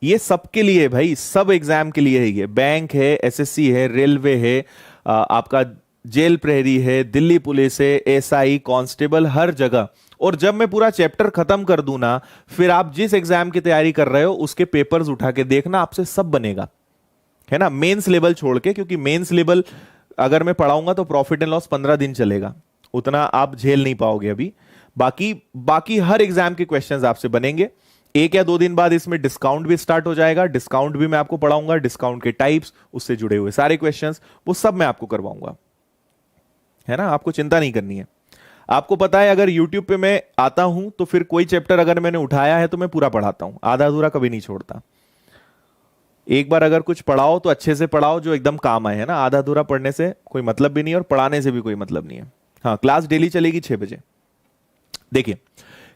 ये सबके लिए भाई, सब एग्जाम के लिए है ये। बैंक है, एसएससी है, रेलवे है, आपका जेल प्रहरी है, दिल्ली पुलिस है, एसआई, कांस्टेबल, हर जगह। और जब मैं पूरा चैप्टर खत्म कर दूं ना, फिर आप जिस एग्जाम की तैयारी कर रहे हो उसके पेपर्स उठा के देखना, आपसे सब बनेगा, है ना, मेंस लेवल छोड़ के, क्योंकि मेंस लेवल अगर मैं पढ़ाऊंगा तो प्रॉफिट एंड लॉस 15 दिन चलेगा, उतना आप झेल नहीं पाओगे अभी। बाकी बाकी हर एग्जाम के क्वेश्चंस आपसे बनेंगे। 1 या 2 दिन बाद इसमें डिस्काउंट भी स्टार्ट हो जाएगा, डिस्काउंट भी मैं आपको पढ़ाऊंगा, डिस्काउंट के टाइप्स, उससे जुड़े हुए सारे क्वेश्चंस वो सब मैं आपको करवाऊंगा, है ना, आपको चिंता नहीं करनी है। आपको पता है अगर YouTube पे मैं आता हूं तो फिर कोई चैप्टर अगर मैंने उठाया है तो मैं पूरा पढ़ाता हूं, आधा अधूरा कभी नहीं छोड़ता। एक बार अगर कुछ पढ़ाओ तो अच्छे से पढ़ाओ जो एकदम काम आए, है ना, आधा अधूरा पढ़ने से कोई मतलब भी नहीं है और पढ़ाने से भी कोई मतलब नहीं है। हाँ, क्लास डेली चलेगी 6 बजे। देखिए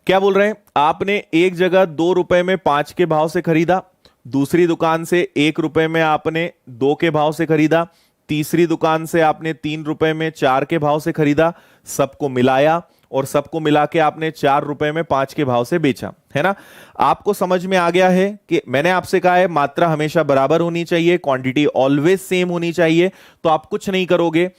क्या बोल रहे हैं, आपने एक जगह 2 रुपए में 5 के भाव से खरीदा, दूसरी दुकान से 1 रुपए में आपने 2 के भाव से खरीदा, तीसरी दुकान से आपने 3 रुपए में 4 के भाव से खरीदा, सबको मिलाया और सबको मिला के आपने 4 रुपए में 5 के भाव से बेचा, है ना। आपको समझ में आ गया है कि मैंने आपसे कहा है मात्रा हमेशा बराबर होनी चाहिए, क्वांटिटी ऑलवेज सेम होनी चाहिए, तो आप कुछ नहीं करोगे।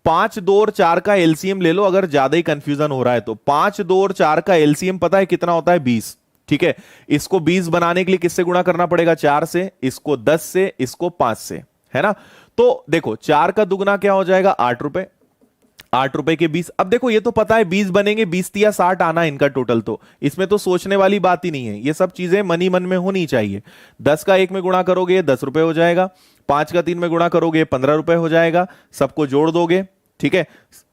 5, 2 और 4 का एलसीएम ले लो अगर ज्यादा ही कंफ्यूजन हो रहा है तो। 5, 2 और 4 का एलसीएम पता है कितना होता है? 20। ठीक है, इसको 20 बनाने के लिए किससे गुणा करना पड़ेगा? 4 से, इसको 10 से, इसको 5 से, है ना। तो देखो 4 का दुगना क्या हो जाएगा? 8 रुपए, 8 रुपए के 20। अब देखो ये तो पता है 20 बनेंगे, 20 या 60 आना इनका टोटल, तो इसमें तो सोचने वाली बात ही नहीं है, ये सब चीजें मन ही मन में होनी चाहिए। 10 का 1 में गुणा करोगे 10 रुपए हो जाएगा, 5 का 3 में गुणा करोगे 15 रुपए हो जाएगा, सबको जोड़ दोगे, ठीक है।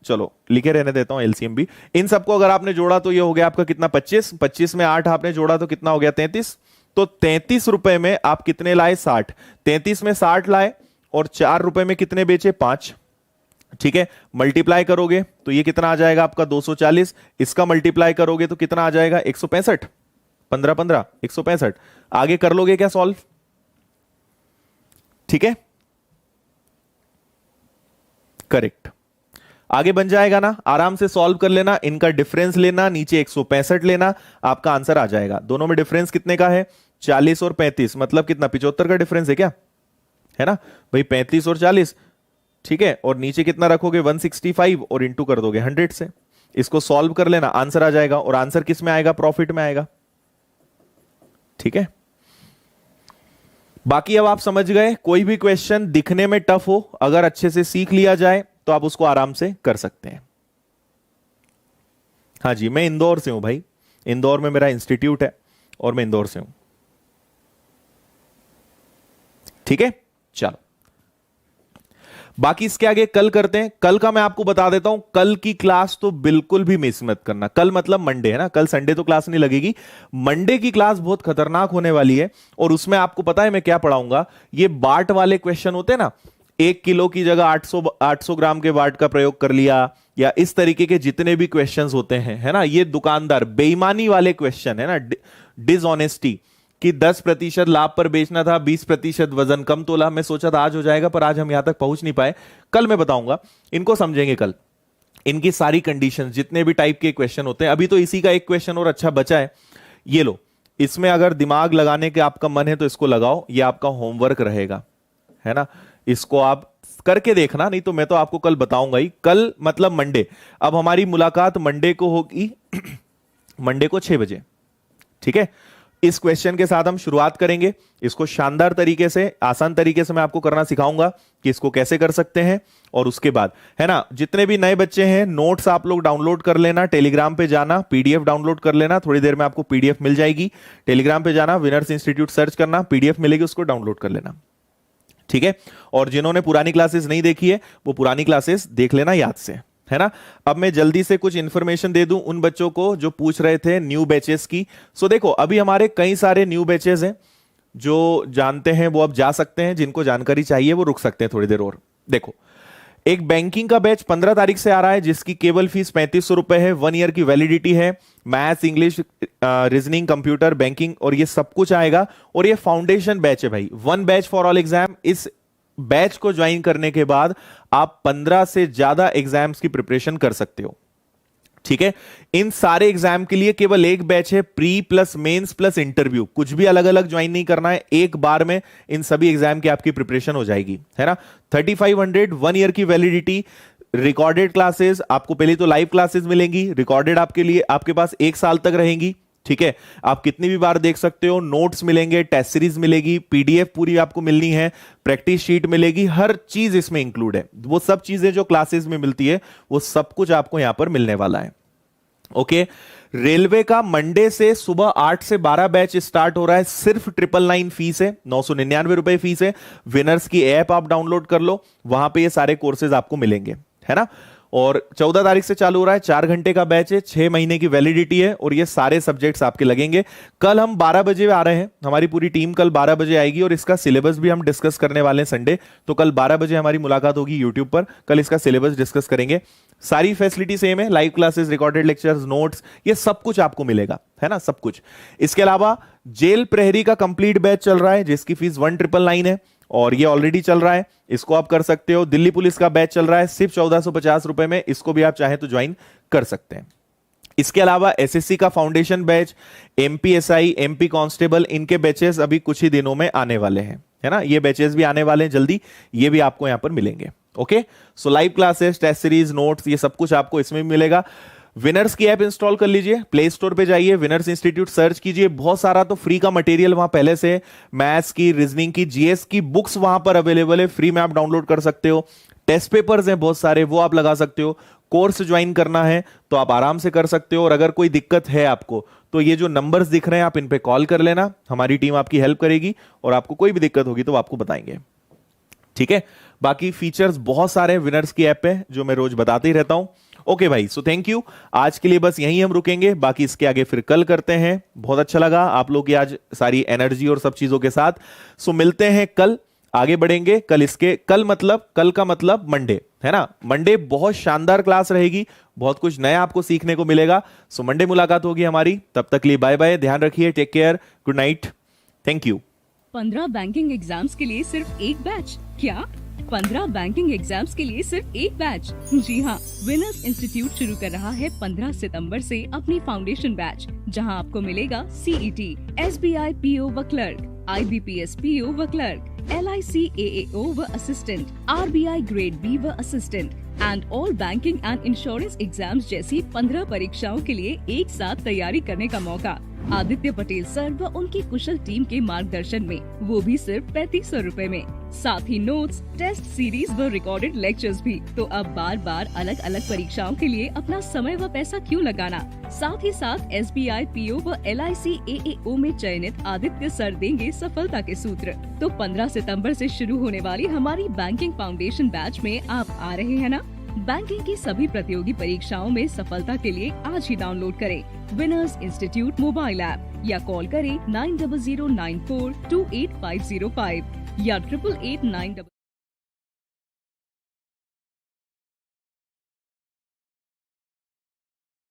चलो लिखे रहने देता हूं एलसीएम भी। इन सबको अगर आपने जोड़ा तो ये हो गया आपका कितना? 25। 25 में 8 आपने जोड़ा तो कितना हो गया? 33। तो 33 रुपए में आप कितने लाए? 60। 33 में 60 लाए और 4 रुपए में कितने बेचे? 5। ठीक है, मल्टीप्लाई करोगे तो ये कितना आ जाएगा आपका? 240। इसका मल्टीप्लाई करोगे तो कितना आ जाएगा? 165। 15 15 165। आगे कर लोगे क्या सॉल्व? ठीक है, करेक्ट, आगे बन जाएगा ना, आराम से सॉल्व कर लेना, इनका डिफरेंस लेना, नीचे 165 लेना, आपका आंसर आ जाएगा। दोनों में डिफरेंस कितने का है? 40 और 35, मतलब कितना? 75 का डिफरेंस है क्या? है ना भाई, 35 और 40, ठीक है। और नीचे कितना रखोगे? 165 और इंटू कर दोगे 100 से। इसको सॉल्व कर लेना, आंसर आ जाएगा। और आंसर किस में आएगा? प्रॉफिट में आएगा, ठीक है। बाकी अब आप समझ गए, कोई भी क्वेश्चन दिखने में टफ हो, अगर अच्छे से सीख लिया जाए तो आप उसको आराम से कर सकते हैं। हाँ जी, मैं इंदौर से हूं भाई, इंदौर में मेरा इंस्टीट्यूट है और मैं इंदौर से हूं, ठीक है। चलो बाकी इसके आगे कल करते हैं। कल का मैं आपको बता देता हूं, कल की क्लास तो बिल्कुल भी मिस मत करना। कल मतलब मंडे, है ना, कल संडे तो क्लास नहीं लगेगी। मंडे की क्लास बहुत खतरनाक होने वाली है और उसमें आपको पता है मैं क्या पढ़ाऊंगा? ये बाट वाले क्वेश्चन होते हैं ना, 1 किलो की जगह 800 ग्राम के बाट का प्रयोग कर लिया, या इस तरीके के जितने भी क्वेश्चंस होते हैं, है ना, ये दुकानदार बेईमानी वाले क्वेश्चन है ना, डिसऑनेस्टी कि 10% लाभ पर बेचना था, 20% वजन कम तोला। मैं सोचा था आज हो जाएगा पर आज हम यहां तक पहुंच नहीं पाए, कल मैं बताऊंगा, इनको समझेंगे कल। इनकी सारी कंडीशंस, जितने भी टाइप के क्वेश्चन होते हैं। अभी तो इसी का एक क्वेश्चन और अच्छा बचा है, ये लो, इसमें अगर दिमाग लगाने के आपका मन है तो इसको लगाओ, ये आपका होमवर्क रहेगा, है ना। इसको आप करके देखना, नहीं तो मैं तो आपको कल बताऊंगा ही। कल मतलब मंडे। अब हमारी मुलाकात मंडे को होगी, मंडे को 6 बजे, ठीक है। इस क्वेश्चन के साथ हम शुरुआत करेंगे। इसको शानदार तरीके से, आसान तरीके से मैं आपको करना सिखाऊंगा कि इसको कैसे कर सकते हैं। और उसके बाद, है ना, जितने भी नए बच्चे हैं, नोट्स आप लोग डाउनलोड कर लेना, टेलीग्राम पे जाना, पीडीएफ डाउनलोड कर लेना, थोड़ी देर में आपको पीडीएफ मिल जाएगी। टेलीग्राम पे जाना, विनर्स इंस्टीट्यूट सर्च करना, पीडीएफ मिलेगी, उसको डाउनलोड कर लेना, ठीक है। और जिन्होंने पुरानी क्लासेस नहीं देखी है वो पुरानी क्लासेस देख लेना याद से, है ना। अब मैं जल्दी से कुछ इंफॉर्मेशन दे दूं उन बच्चों को जो पूछ रहे थे न्यू बैचेस की। सो देखो, अभी हमारे कई सारे न्यू बैचेस हैं, जो जानते हैं वो अब जा सकते हैं, जिनको जानकारी चाहिए वो रुक सकते हैं थोड़ी देर और। देखो, एक बैंकिंग का बैच 15 तारीख से आ रहा है, जिसकी केवल फीस 3500 रुपए है, 1 ईयर की वैलिडिटी है। Maths, English, reasoning, computer, banking और ये सब कुछ आएगा। और ये फाउंडेशन बैच है भाई, 1 बैच फॉर ऑल एग्जाम। इस बैच को ज्वाइन करने के बाद आप 15 से ज्यादा एग्जाम्स की प्रिपरेशन कर सकते हो, ठीक है। इन सारे एग्जाम के लिए केवल एक बैच है, pre plus mains plus interview, कुछ भी अलग अलग ज्वाइन नहीं करना है, एक बार में इन सभी एग्जाम की आपकी प्रिपरेशन हो जाएगी, है ना। 3500, 1 ईयर की वैलिडिटी, रिकॉर्डेड क्लासेस आपको, पहले तो लाइव क्लासेस मिलेंगी, रिकॉर्डेड आपके लिए आपके पास 1 साल तक रहेंगी, ठीक है, आप कितनी भी बार देख सकते हो, नोट्स मिलेंगे, टेस्ट सीरीज मिलेगी, पीडीएफ पूरी आपको मिलनी है, प्रैक्टिस शीट मिलेगी, हर चीज इसमें इंक्लूड है। वो सब चीजें जो क्लासेस में मिलती है वो सब कुछ आपको यहां पर मिलने वाला है। ओके, रेलवे का मंडे से सुबह 8 से 12 बैच स्टार्ट हो रहा है, सिर्फ 999 फीस है, 999 रुपए फीस है। विनर्स की ऐप आप डाउनलोड कर लो, वहां पे ये सारे कोर्सेज आपको मिलेंगे, है ना। और 14 तारीख से चालू हो रहा है, 4 घंटे का बैच है, 6 महीने की वैलिडिटी है और ये सारे सब्जेक्ट्स आपके लगेंगे। कल हम 12 बजे आ रहे हैं, हमारी पूरी टीम कल 12 बजे आएगी और इसका सिलेबस भी हम डिस्कस करने वाले हैं संडे। तो कल 12 बजे हमारी मुलाकात होगी यूट्यूब पर, कल इसका सिलेबस डिस्कस करेंगे। सारी फैसिलिटी सेम है, live classes, recorded lectures, notes, ये सब कुछ आपको मिलेगा, है ना, सब कुछ। इसके अलावा जेल प्रहरी का कंप्लीट बैच चल रहा है जिसकी फीस 1999 है और ये ऑलरेडी चल रहा है, इसको आप कर सकते हो। दिल्ली पुलिस का बैच चल रहा है सिर्फ 1450 रुपए में, इसको भी आप चाहें तो ज्वाइन कर सकते हैं। इसके अलावा एसएससी का foundation batch, MPSI, MP constable, इनके बैचेस अभी कुछ ही दिनों में आने वाले हैं, है ना, ये बैचेस भी आने वाले हैं जल्दी, ये भी आपको यहां पर मिलेंगे। Okay, so live classes, test series, notes, ये सब कुछ आपको इसमें भी मिलेगा। विनर्स की ऐप इंस्टॉल कर लीजिए, प्ले स्टोर पे जाइए, विनर्स इंस्टीट्यूट सर्च कीजिए, बहुत सारा तो फ्री का मटेरियल वहां पहले से, मैथ्स की, रीजनिंग की, जीएस की बुक्स वहां पर अवेलेबल है, फ्री में आप डाउनलोड कर सकते हो। टेस्ट पेपर्स हैं बहुत सारे, वो आप लगा सकते हो। कोर्स ज्वाइन करना है तो आप आराम से कर सकते हो और अगर कोई दिक्कत है आपको तो ये जो नंबर्स दिख रहे हैं आप इन पे कॉल कर लेना, हमारी टीम आपकी हेल्प करेगी और आपको कोई भी दिक्कत होगी तो आपको बताएंगे, ठीक है। बाकी फीचर्स बहुत सारे विनर्स की ऐप पे जो मैं रोज बताते ही रहता हूं। ओके भाई, सो थैंक यू, आज के लिए बस यहीं हम रुकेंगे, बाकी इसके आगे फिर कल करते हैं। बहुत अच्छा लगा आप लोग की आज सारी एनर्जी और सब चीजों के साथ। सो मिलते हैं कल, आगे बढ़ेंगे कल। इसके कल मतलब, कल का मतलब मंडे, है ना। मंडे बहुत शानदार क्लास रहेगी, बहुत कुछ नया आपको सीखने को मिलेगा। सो मंडे मुलाकात होगी हमारी, तब तक के लिए बाय बाय, ध्यान रखिए, take care, good night, thank you. 15 banking exams के लिए सिर्फ एक बैच, क्या 15 बैंकिंग एग्जाम्स के लिए सिर्फ एक बैच? जी हाँ, विनर्स इंस्टीट्यूट शुरू कर रहा है 15 सितंबर से अपनी फाउंडेशन बैच, जहां आपको मिलेगा सीईटी, एसबीआई पीओ व क्लर्क, आईबीपीएस पीओ व क्लर्क, LIC AAO व असिस्टेंट, RBI ग्रेड बी व assistant and all banking and insurance exams जैसी 15 परीक्षाओं के लिए एक साथ तैयारी करने का मौका। आदित्य पटेल सर व उनकी कुशल टीम के मार्गदर्शन में, वो भी सिर्फ 3500 रुपए में। साथ ही नोट्स, टेस्ट सीरीज व रिकॉर्डेड लेक्चर्स भी। तो अब बार बार अलग अलग परीक्षाओं के लिए अपना समय व पैसा क्यों लगाना। साथ ही साथ SBI PO व LIC AAO में चयनित आदित्य सर देंगे सफलता के सूत्र। तो 15 सितंबर से शुरू होने वाली हमारी बैंकिंग फाउंडेशन बैच में आप आ रहे हैं ना। बैंकिंग की सभी प्रतियोगी परीक्षाओं में सफलता के लिए आज ही डाउनलोड करें विनर्स इंस्टीट्यूट मोबाइल ऐप या कॉल करें 9009428505 या 8889